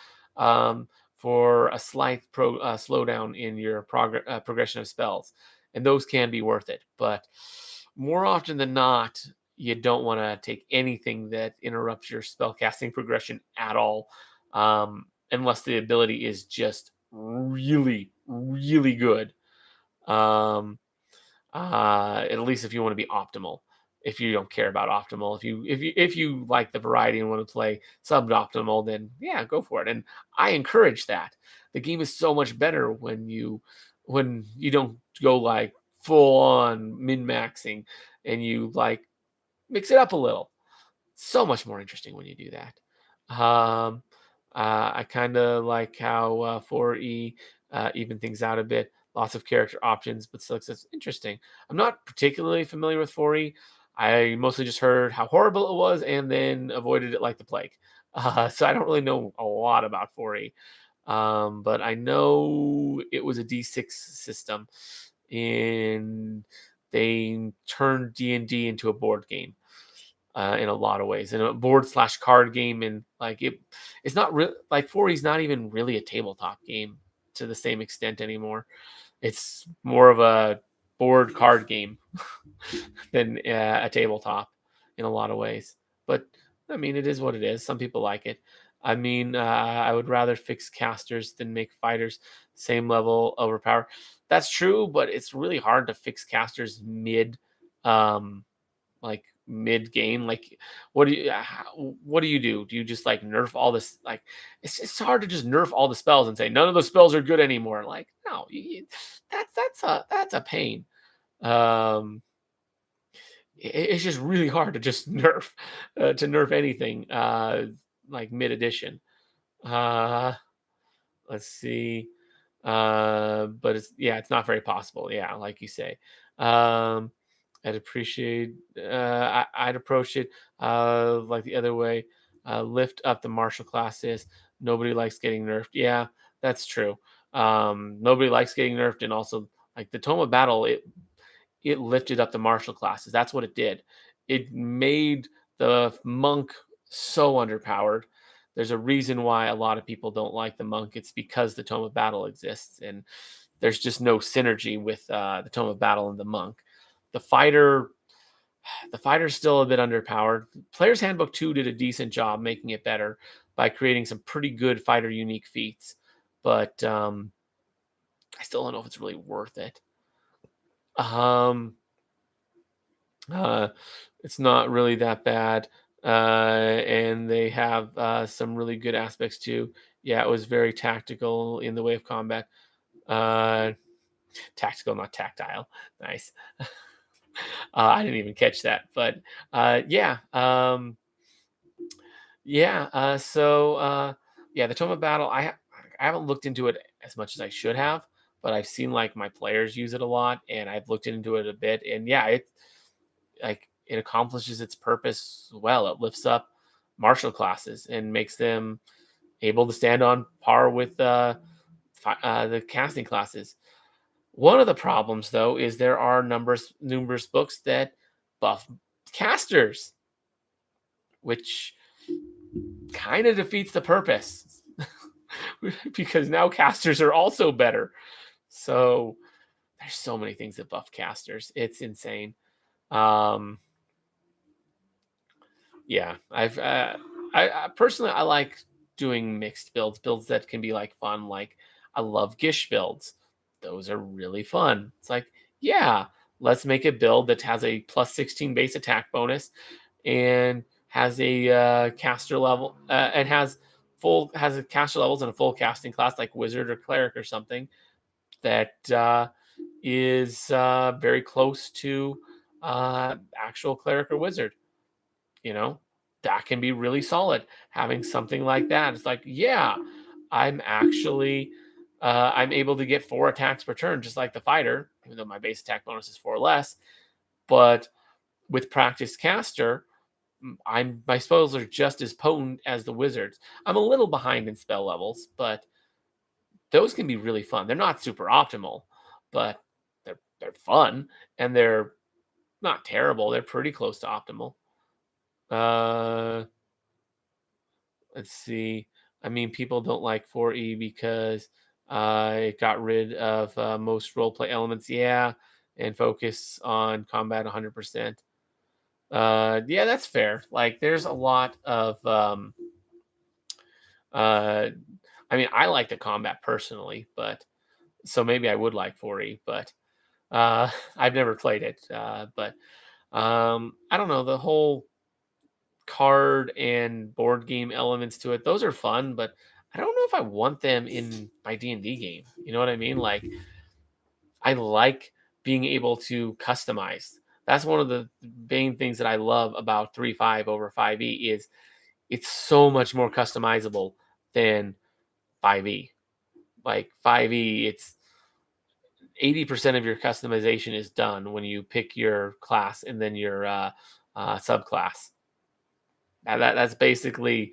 for a slight slowdown in your progression of spells, and those can be worth it. But more often than not, you don't want to take anything that interrupts your spellcasting progression at all, unless the ability is just really, really good. Um, at least if you want to be optimal. If you don't care about optimal, if you like the variety and want to play suboptimal, then yeah, go for it. And I encourage that. The game is so much better when you don't go like full on min maxing and you like mix it up a little. So much more interesting when you do that. I kind of like how 4E even things out a bit. Lots of character options, but still it's interesting. I'm not particularly familiar with 4E. I mostly just heard how horrible it was and then avoided it like the plague. So I don't really know a lot about 4E. But I know it was a D6 system, and they turned D&D into a board game in a lot of ways, and a board/card game, and like it's not real. Like 4E is not even really a tabletop game to the same extent anymore. It's more of a board card game than a tabletop in a lot of ways. But I mean, it is what it is. Some people like it. I mean, I would rather fix casters than make fighters same level overpower. That's true, but it's really hard to fix casters um, mid game. Like, what do you do? Do you just like nerf all this? Like, it's hard to just nerf all the spells and say none of those spells are good anymore. Like, no, that's a pain. Um, it's just really hard to just nerf anything like mid edition. Uh, let's see. But it's not very possible. Yeah, like you say. Um, I'd appreciate. I'd approach it like the other way. Lift up the martial classes. Nobody likes getting nerfed. Yeah, that's true. Nobody likes getting nerfed, and also like the Tome of Battle, it lifted up the martial classes. That's what it did. It made the monk so underpowered. There's a reason why a lot of people don't like the monk. It's because the Tome of Battle exists, and there's just no synergy with the Tome of Battle and the monk. The fighter, the fighter's still a bit underpowered. Player's Handbook 2 did a decent job making it better by creating some pretty good fighter unique feats, but I still don't know if it's really worth it. Um, Uh, it's not really that bad. and they have some really good aspects too. Yeah, it was very tactical in the way of combat. Uh, Tactical, not tactile. Nice. I didn't even catch that, but yeah, yeah. Yeah, the Tome of Battle. I haven't looked into it as much as I should have, but I've seen like my players use it a lot, and I've looked into it a bit, and yeah, it accomplishes its purpose well. It lifts up martial classes and makes them able to stand on par with the casting classes. One of the problems, though, is there are numerous books that buff casters, which kind of defeats the purpose because now casters are also better. So there's so many things that buff casters. It's insane. Um, yeah, I personally I like doing mixed builds that can be like fun. Like I love Gish builds; those are really fun. It's like, yeah, let's make a build that has a plus 16 base attack bonus and has a caster level and has a caster levels and a full casting class like wizard or cleric or something that is very close to actual cleric or wizard. You know, that can be really solid. Having something like that, it's like, yeah, I'm actually I'm able to get 4 attacks per turn, just like the fighter, even though my base attack bonus is 4 less. But with practice caster, my spells are just as potent as the wizards. I'm a little behind in spell levels, but those can be really fun. They're not super optimal, but they're fun and they're not terrible. They're pretty close to optimal. Uh, let's see. I mean, people don't like 4E because it got rid of most roleplay elements. Yeah, and focus on combat 100%. Yeah, that's fair. Like, there's a lot of. Uh, I mean, I like the combat personally, but so maybe I would like 4E, but I've never played it. But I don't know, the whole card and board game elements to it. Those are fun, but I don't know if I want them in my D&D game. You know what I mean? Like I like being able to customize. That's one of the main things that I love about 3.5 over 5e is it's so much more customizable than 5e. Like 5e, it's 80% of your customization is done when you pick your class and then your subclass. That's basically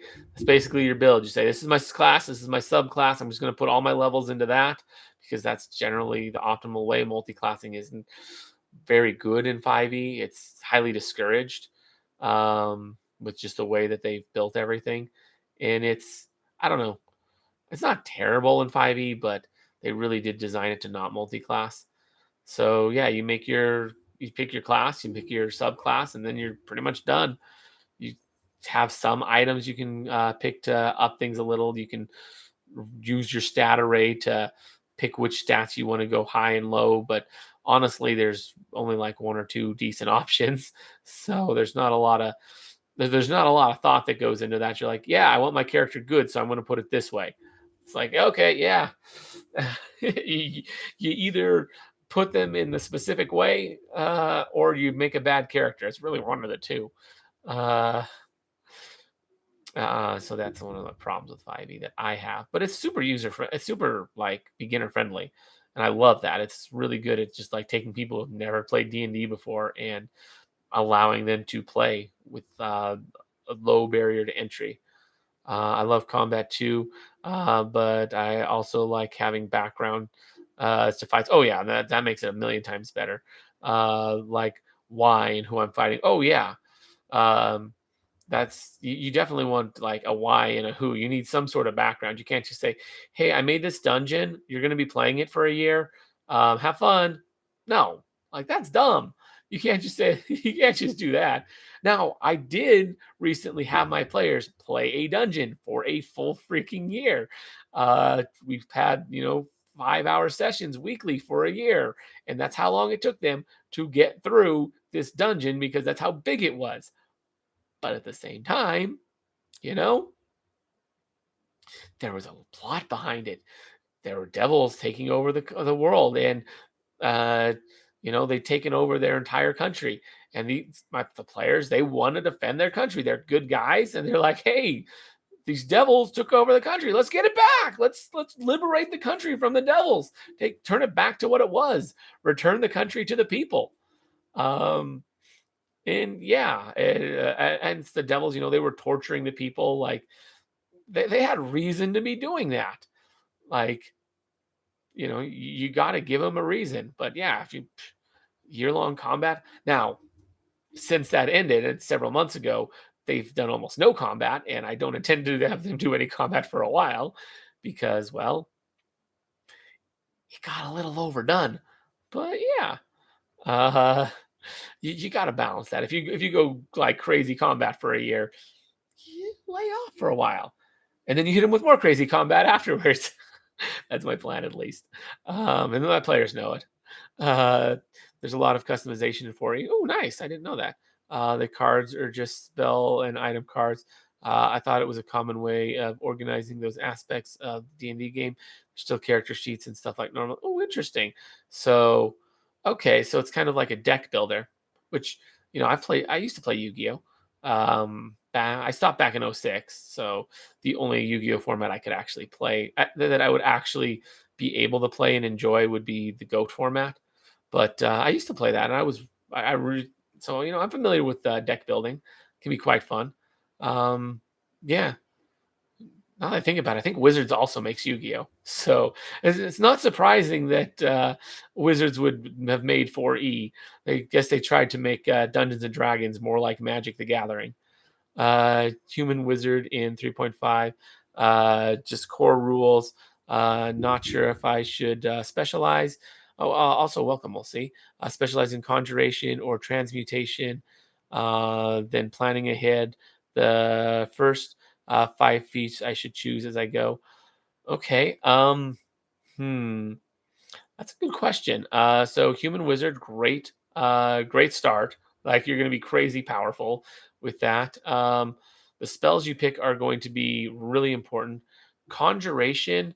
your build. You say this is my class, this is my subclass. I'm just going to put all my levels into that because that's generally the optimal way. Multi-classing isn't very good in 5e. It's highly discouraged with just the way that they've built everything, and it's I don't know. It's not terrible in 5e, but they really did design it to not multi-class. So yeah, you pick your class, you pick your subclass, and then you're pretty much done. You have some items you can pick to up things a little. You can use your stat array to pick which stats you want to go high and low. But honestly, there's only like 1 or 2 decent options. So there's not a lot of thought that goes into that. You're like, yeah, I want my character good, so I'm going to put it this way. It's like, okay, yeah. you, you either put them in the specific way or you make a bad character. It's really one of the two. Uh, so that's one of the problems with 5e that I have. But it's super user friendly. It's super like beginner friendly, and I love that. It's really good at just like taking people who've never played D&D before and allowing them to play with a low barrier to entry. I love combat too, but I also like having background to fights. Oh yeah, that makes it a million times better. Like why and who I'm fighting. Oh yeah, um, that's you definitely want like a why and a who. You need some sort of background. You can't just say, "Hey, I made this dungeon. You're going to be playing it for a year. Have fun." No, like that's dumb. You can't just say you can't just do that. Now, I did recently have my players play a dungeon for a full freaking year. We've had 5-hour sessions weekly for a year, and that's how long it took them to get through this dungeon because that's how big it was. But at the same time, you know, there was a plot behind it. There were devils taking over the world, and uh, they'd taken over their entire country. And the players, they want to defend their country. They're good guys, and they're like, hey, these devils took over the country. Let's get it back. Let's liberate the country from the devils. Turn it back to what it was. Return the country to the people. Um, and yeah, and it's the devils. They were torturing the people. Like they had reason to be doing that. Like you got to give them a reason. But yeah, if you year-long combat now, since that ended, and several months ago, they've done almost no combat, and I don't intend to have them do any combat for a while because, well, it got a little overdone. But yeah, uh, you got to balance that. If you go like crazy combat for a year, you lay off for a while, and then you hit them with more crazy combat afterwards. That's my plan, at least. And then my players know it. Uh, there's a lot of customization in 4E. Oh, nice. I didn't know that. The cards are just spell and item cards. I thought it was a common way of organizing those aspects of the D&D game. Still character sheets and stuff like normal. Oh, interesting. So, okay, so it's kind of like a deck builder, which I used to play Yu-Gi-Oh. I stopped back in '06, so the only Yu-Gi-Oh format I could actually play that I would actually be able to play and enjoy would be the GOAT format. But I used to play that, and so I'm familiar with deck building. It can be quite fun. Yeah. Now that I think about it, I think Wizards also makes Yu-Gi-Oh. So it's not surprising that Wizards would have made 4E. I guess they tried to make Dungeons and Dragons more like Magic the Gathering. Human Wizard in 3.5, just core rules. Not sure if I should specialize. Oh, also welcome, we'll see. Specialize in conjuration or transmutation, then planning ahead. The first 5 feats I should choose as I go. Okay. That's a good question. So human wizard, great start. Like you're going to be crazy powerful with that. The spells you pick are going to be really important. Conjuration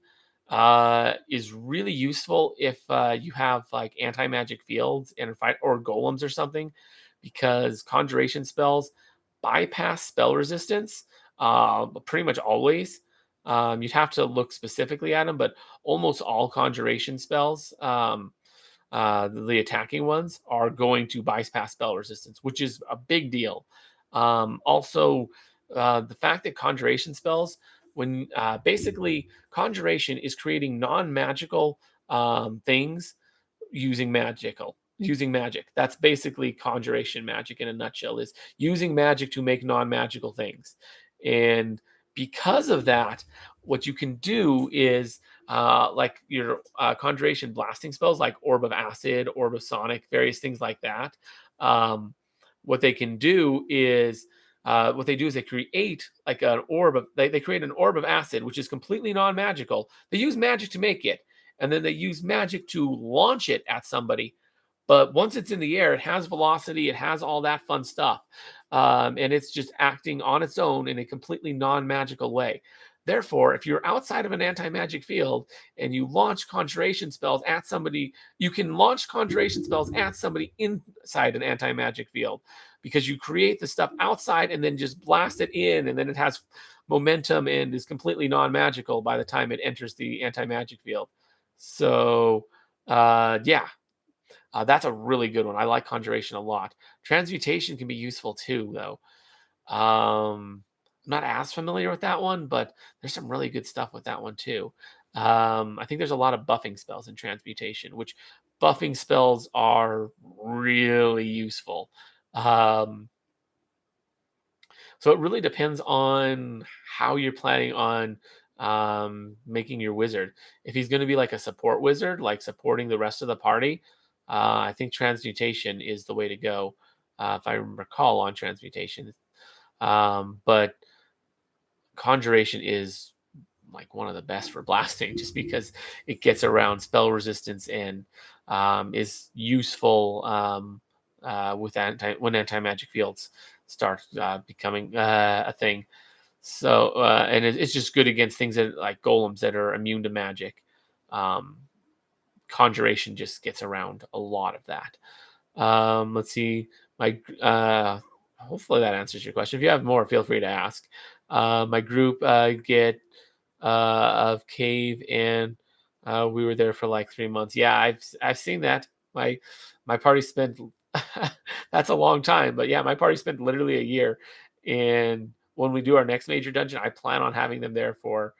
is really useful if you have like anti-magic fields and fight or golems or something, because conjuration spells bypass spell resistance pretty much always. You'd have to look specifically at them, but almost all conjuration spells, the attacking ones, are going to bypass spell resistance, which is a big deal. Also, the fact that conjuration spells, when basically conjuration is creating non-magical things using magic. That's basically conjuration magic in a nutshell, is using magic to make non-magical things. And because of that, what you can do is like your conjuration blasting spells like Orb of Acid, Orb of Sonic, various things like that. What they can do is they create like an orb of they create an orb of acid, which is completely non-magical. They use magic to make it, and then they use magic to launch it at somebody. But once it's in the air, it has velocity, it has all that fun stuff. And it's just acting on its own in a completely non-magical way. Therefore, if you're outside of an anti-magic field and you launch conjuration spells at somebody, you can launch conjuration spells at somebody inside an anti-magic field, because you create the stuff outside and then just blast it in, and then it has momentum and is completely non-magical by the time it enters the anti-magic field. So, yeah, that's a really good one. I like conjuration a lot. Transmutation can be useful too, though. I'm not as familiar with that one, but there's some really good stuff with that one too. I think there's a lot of buffing spells in transmutation, which buffing spells are really useful. So it really depends on how you're planning on making your wizard. If he's going to be like a support wizard, like supporting the rest of the party, I think transmutation is the way to go, if I recall on transmutation. But conjuration is like one of the best for blasting, just because it gets around spell resistance and is useful with anti-magic fields. start becoming a thing. So and it's just good against things that like golems that are immune to magic. Um, Conjuration just gets around a lot of that. Let's see. My hopefully that answers your question. If you have more, feel free to ask. My group get of cave, and we were there for like 3 months. Yeah, I've seen that. My party spent that's a long time, but yeah, my party spent literally a year. And when we do our next major dungeon, I plan on having them there for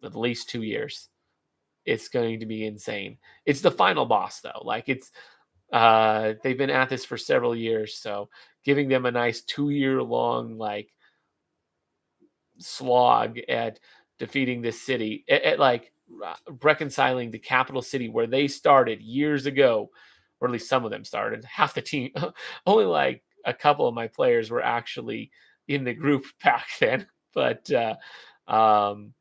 at least 2 years. It's going to be insane. It's the final boss though. Like it's they've been at this for several years, so giving them a nice 2 year long like slog at defeating this city, at like reconciling the capital city where they started years ago, or at least some of them started. Half the team, only like a couple of my players were actually in the group back then, but um,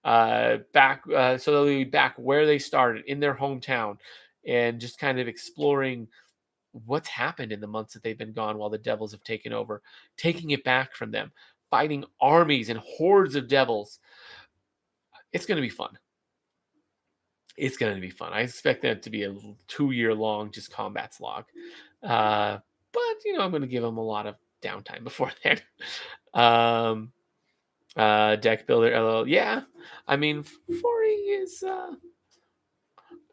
back so they'll be back where they started in their hometown, and just kind of exploring what's happened in the months that they've been gone while the devils have taken over, taking it back from them, fighting armies and hordes of devils. It's going to be fun. It's going to be fun. I expect that to be a 2 year long just combat slog. But, I'm going to give them a lot of downtime before then. um, Deck builder, LL. Yeah. I mean, 40 is,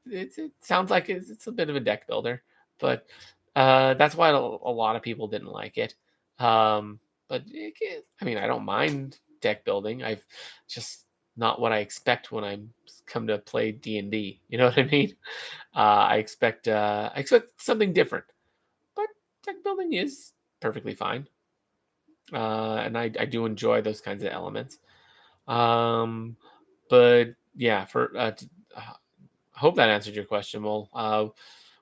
it sounds like it's a bit of a deck builder, but that's why a lot of people didn't like it. But I mean, I don't mind deck building. I've just not what I expect when I come to play D&D. You know what I mean? I expect something different, but deck building is perfectly fine. And I do enjoy those kinds of elements. Um, but yeah, for hope that answered your question. Well,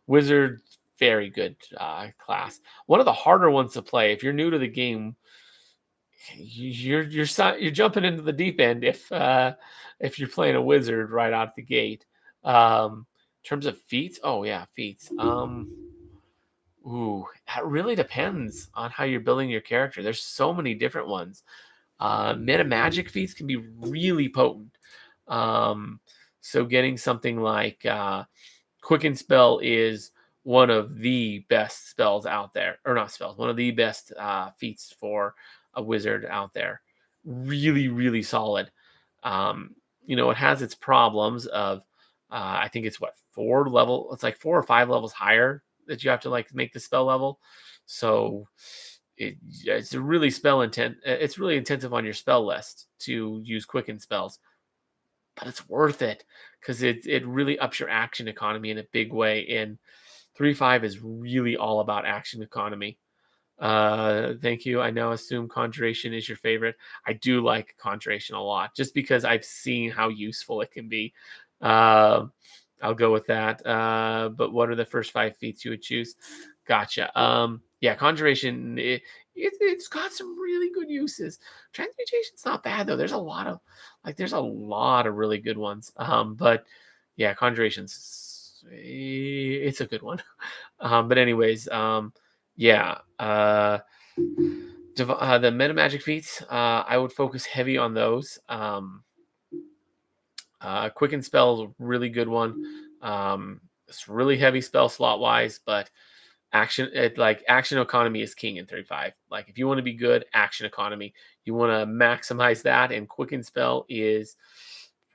Wizard, very good class. One of the harder ones to play. If you're new to the game, you're jumping into the deep end if you're playing a wizard right out the gate. In terms of feats, oh yeah, feats. Ooh, that really depends on how you're building your character. There's so many different ones. Meta magic feats can be really potent. Um, so getting something like Quicken Spell is one of the best spells out there, or not spells, one of the best feats for a wizard out there. Really, really solid. It has its problems of, I think it's what, it's like 4 or 5 levels higher that you have to like make the spell level. So it's really it's really intensive on your spell list to use quicken spells, but it's worth it because it really ups your action economy in a big way. And 3.5 is really all about action economy. Thank you. I now assume Conjuration is your favorite. I do like Conjuration a lot, just because I've seen how useful it can be. Uh, I'll go with that. But what are the first 5 feats you would choose? Gotcha. Yeah, Conjuration. It's got some really good uses. Transmutation's not bad though. There's a lot of really good ones. But yeah, Conjuration's it's a good one. But anyways, yeah. The meta magic feats, I would focus heavy on those. Quicken Spell is a really good one. It's really heavy spell slot wise, but action economy is king in 35. Like if you want to be good, action economy, you want to maximize that, and Quicken Spell is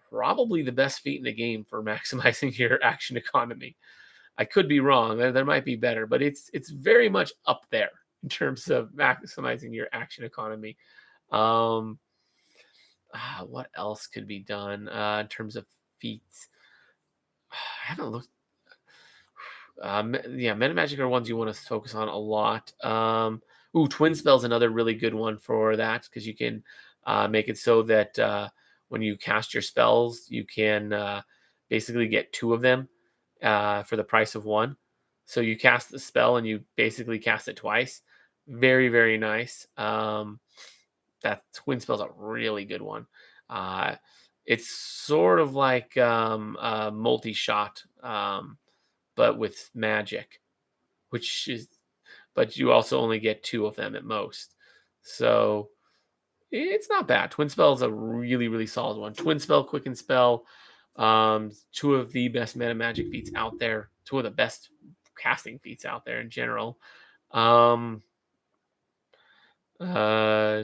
probably the best feat in the game for maximizing your action economy. I could be wrong. There might be better, but it's very much up there in terms of maximizing your action economy. Um, what else could be done in terms of feats? I haven't looked. Yeah, meta magic are ones you want to focus on a lot. Twin spell's another really good one for that, because you can make it so that when you cast your spells, you can basically get 2 of them for the price of 1. So you cast the spell and you basically cast it twice. Very, very nice. That twin spell's a really good one. It's sort of like multi-shot, but with magic, which is, but you also only get 2 of them at most. So it's not bad. Twin Spell is a really, really solid one. Twin Spell, Quicken Spell, two of the best meta magic feats out there, two of the best casting feats out there in general. Um, uh,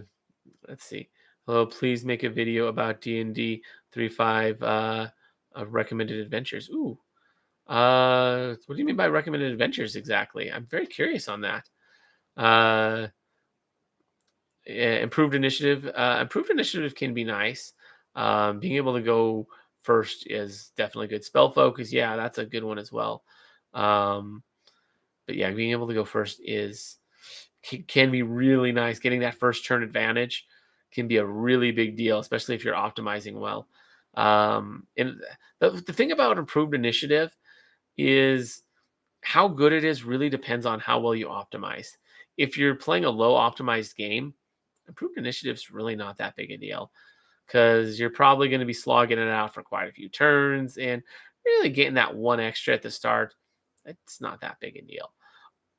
let's see. Hello, please make a video about D&D 3.5 recommended adventures. Ooh. What do you mean by recommended adventures exactly? I'm very curious on that. Uh, improved initiative. Improved initiative can be nice. Being able to go first is definitely good. Spell focus, yeah, that's a good one as well. Um, but yeah, being able to go first can be really nice. Getting that first turn advantage can be a really big deal, especially if you're optimizing well. And the thing about improved initiative is how good it is really depends on how well you optimize. If you're playing a low optimized game, improved initiative is really not that big a deal because you're probably going to be slogging it out for quite a few turns and really getting that one extra at the start. It's not that big a deal.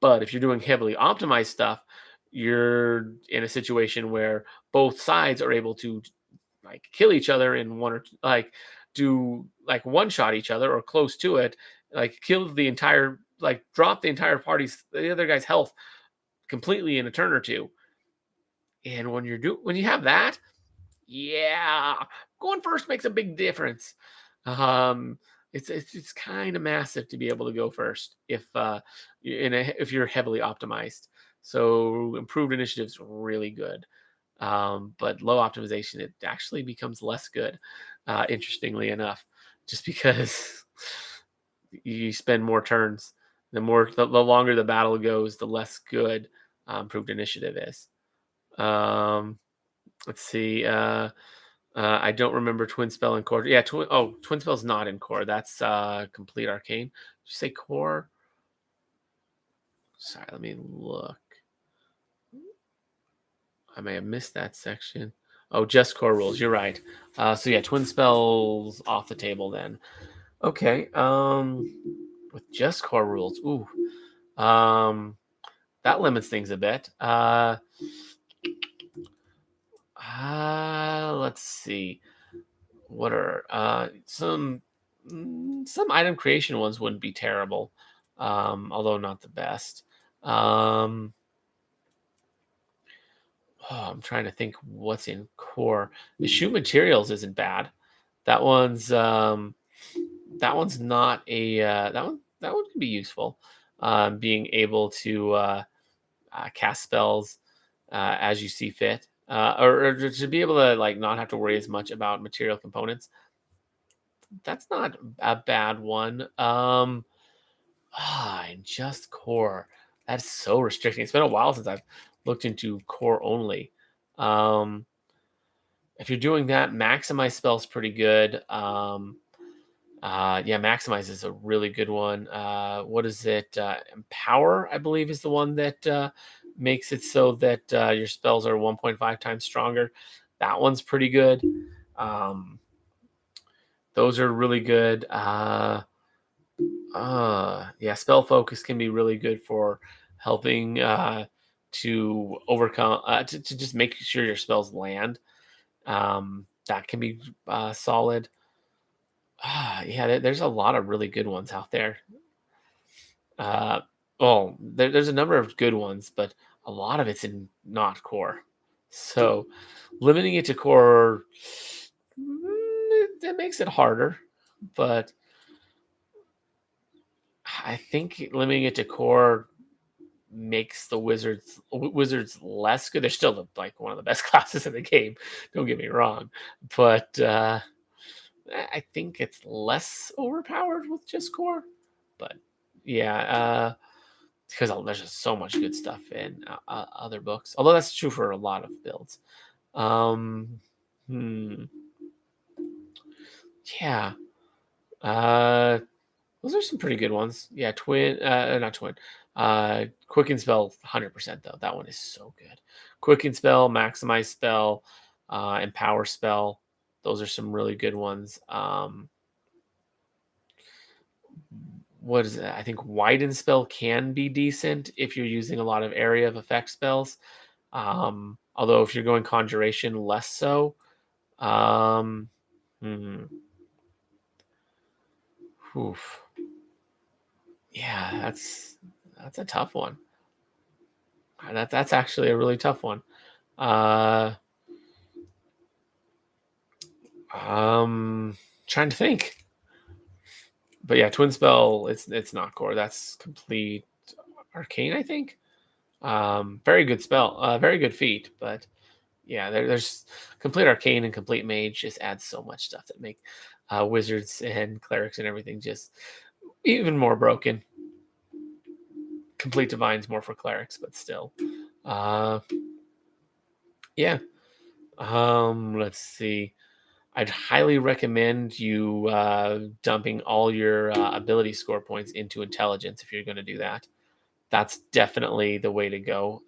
But if you're doing heavily optimized stuff, you're in a situation where both sides are able to like kill each other in one or like do like one shot each other or close to it, like kill the entire like drop the entire party's the other guy's health completely in a turn or two. And when you have that, yeah, going first makes a big difference. Um, it's kind of massive to be able to go first if you're heavily optimized. So improved initiative's really good, but low optimization it actually becomes less good. Interestingly enough, just because you spend more turns, the longer the battle goes, the less good improved initiative is. Um, let's see. I don't remember Twin Spell and Core. Yeah, Twin Spell's not in Core. That's Complete Arcane. Did you say Core? Sorry, let me look. I may have missed that section. Oh, just Core rules. You're right. So yeah, Twin Spell's off the table then. Okay. With just Core rules. Ooh. That limits things a bit. Let's see. What are some item creation ones wouldn't be terrible, although not the best. I'm trying to think what's in core. The shoe materials isn't bad. That one's not a that one can be useful. Being able to cast spells as you see fit, or to be able to like not have to worry as much about material components. That's not a bad one. And just core. That's so restricting. It's been a while since I've looked into core only. Um, if you're doing that, maximize spells pretty good. Yeah, maximize is a really good one. What is it? Empower, I believe, is the one that makes it so that your spells are 1.5 times stronger. That one's pretty good. Those are really good. Yeah, spell focus can be really good for helping to overcome to just make sure your spells land. That can be solid. Yeah, there's a lot of really good ones out there. There's a number of good ones, but a lot of it's in not core. So limiting it to core that makes it harder, but I think limiting it to core makes the wizards less good. They're still like one of the best classes in the game. Don't get me wrong, but I think it's less overpowered with just core. But yeah, because there's just so much good stuff in other books. Although that's true for a lot of builds. Um, hmm, yeah. Uh, Those are some pretty good ones. Yeah, not twin. Quicken spell, 100% though. That one is so good. Quicken spell, maximize spell, empower spell. Those are some really good ones. What is it? I think widen spell can be decent if you're using a lot of area of effect spells. Although if you're going conjuration, less so. Um, hmm, oof. Yeah, that's a tough one. That's actually a really tough one. Uh, um, Trying to think. But yeah, Twin Spell, it's not core. That's complete arcane, I think. Very good spell, very good feat, but yeah, there's complete arcane and complete mage just adds so much stuff that make wizards and clerics and everything just even more broken. Complete divine's more for clerics, but still, uh, yeah. Let's see. I'd highly recommend you dumping all your ability score points into intelligence if you're going to do that. That's definitely the way to go.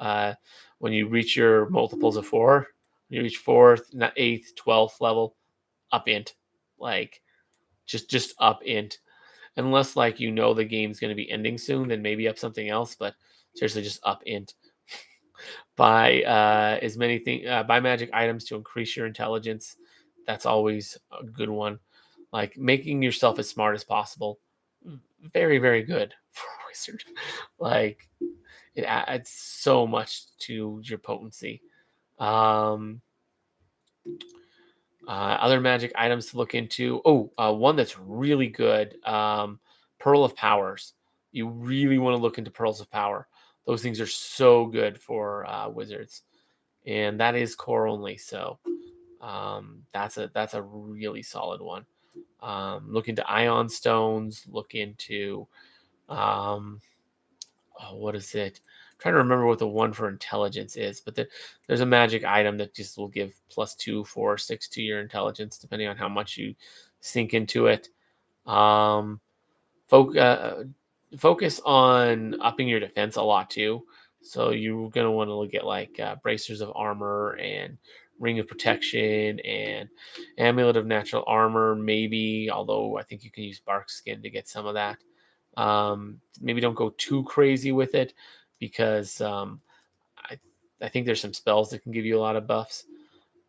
When you reach your multiples of four, you reach fourth, eighth, 12th level, up int, like just up int. Unless like the game's going to be ending soon, then maybe up something else. But seriously, just up int. Buy as many things, buy magic items to increase your intelligence. That's always a good one. Like making yourself as smart as possible. Very, very good for a wizard. Like it adds so much to your potency. Um, Other magic items to look into. Oh, one that's really good. Pearl of Powers. You really want to look into Pearls of Power. Those things are so good for wizards, and that is core only. So that's a really solid one. Look into Ion Stones. Look into um, what is it? I'm trying to remember what the one for intelligence is, but there's a magic item that just will give +2, 4, 6 to your intelligence, depending on how much you sink into it. Um, fo- uh, Focus on upping your defense a lot too. So you're gonna want to look at like bracers of armor and ring of protection and amulet of natural armor, maybe. Although I think you can use bark skin to get some of that. Maybe don't go too crazy with it because I I think there's some spells that can give you a lot of buffs.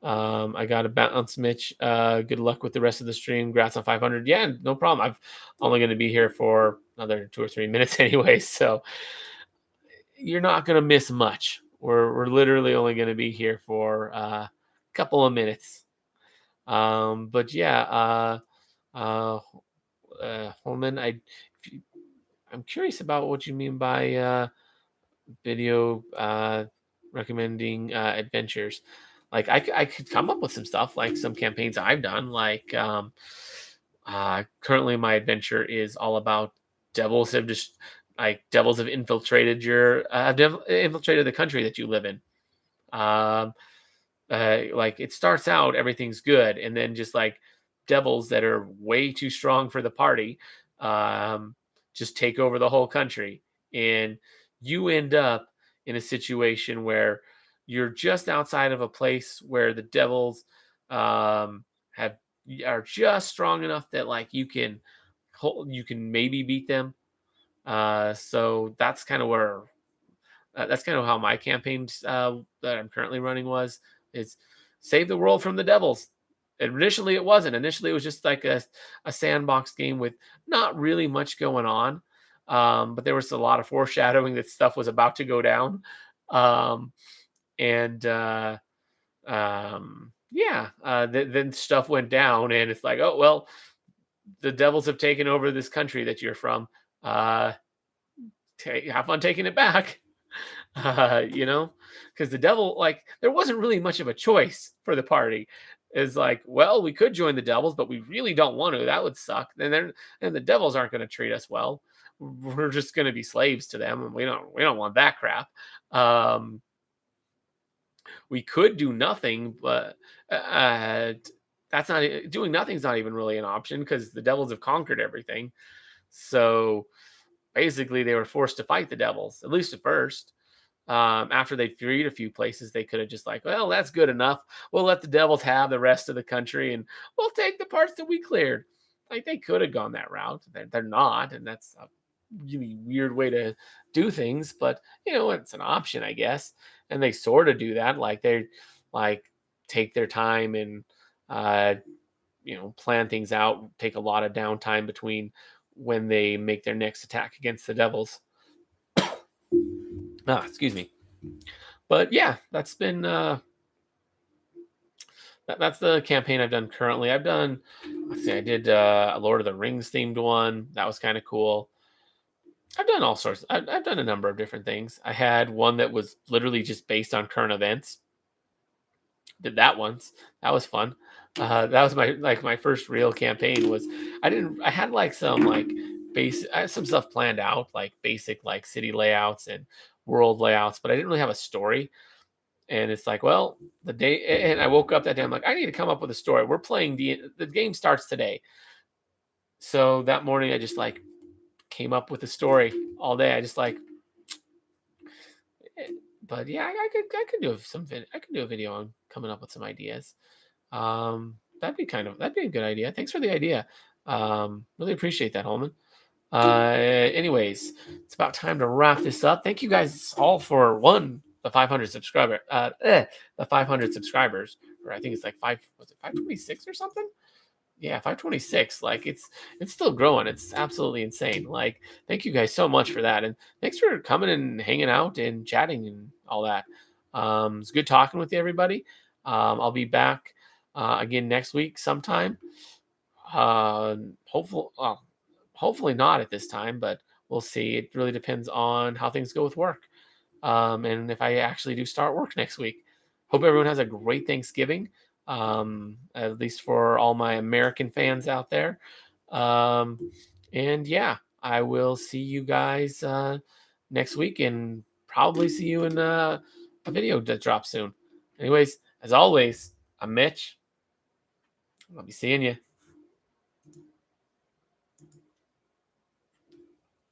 I got to bounce, Mitch. Good luck with the rest of the stream. Grats on 500. Yeah, no problem. I'm only going to be here for another 2 or 3 minutes anyway, so you're not going to miss much. We're literally only going to be here for a couple of minutes. But yeah, uh, Holman, I'm curious about what you mean by video recommending adventures. Like I could come up with some stuff, like some campaigns I've done. Like currently, my adventure is all about devils have just like devils have infiltrated infiltrated the country that you live in. Um, like it starts out everything's good, and then just like devils that are way too strong for the party um, just take over the whole country, and you end up in a situation where you're just outside of a place where the devils have are just strong enough that like you can maybe beat them. So that's kind of how my campaigns that I'm currently running was. It's save the world from the devils. Initially, it wasn't. Initially, it was just like a sandbox game with not really much going on. But there was a lot of foreshadowing that stuff was about to go down. Um, and yeah, then stuff went down, and it's like, oh, well, the devils have taken over this country that you're from. Uh, have fun taking it back. You know, because the devil, like, there wasn't really much of a choice for the party. Is like, well, we could join the devils, but we really don't want to. That would suck. And the devils aren't going to treat us well. We're just going to be slaves to them, and we don't want that crap. Um, we could do nothing, but that's not doing nothing's not even really an option because the devils have conquered everything. So basically, they were forced to fight the devils, at least at first. After they freed a few places, they could have just like, well, that's good enough. We'll let the devils have the rest of the country, and we'll take the parts that we cleared. Like they could have gone that route. They're not, and that's a really weird way to do things. But it's an option, I guess. and they sort of do that. Like they like take their time and uh, plan things out, take a lot of downtime between when they make their next attack against the Devils. Excuse me. But yeah, that's been that's the campaign I've done currently. I've done, let's see, I did a Lord of the Rings themed one. That was kind of cool. I've done all sorts. I've done a number of different things. I had one that was literally just based on current events. Did that once. That was fun. That was my first real campaign. I had like some like I had some stuff planned out, like basic like city layouts and world layouts, but I didn't really have a story. And it's like, well, the day, and I woke up that day. I'm like, I need to come up with a story. We're playing the game starts today. So that morning, I just like came up with a story all day. I just like, but yeah, I could do I could do a video on coming up with some ideas. That'd be a good idea. Thanks for the idea. Really appreciate that, Holman. Anyways, it's about time to wrap this up. Thank you guys all for the 500 the 500 subscribers, or I think it's like 526 or something? Yeah, 526. Like it's still growing. It's absolutely insane. Like, thank you guys so much for that. And thanks for coming and hanging out and chatting and all that. It's good talking with you, everybody. I'll be back again next week sometime. Uh, hopefully, hopefully not at this time, but we'll see. It really depends on how things go with work. And if I actually do start work next week. Hope everyone has a great Thanksgiving, at least for all my American fans out there. And yeah, I will see you guys next week and probably see you in a video that drops soon. Anyways, as always, I'm Mitch. I'll be seeing you.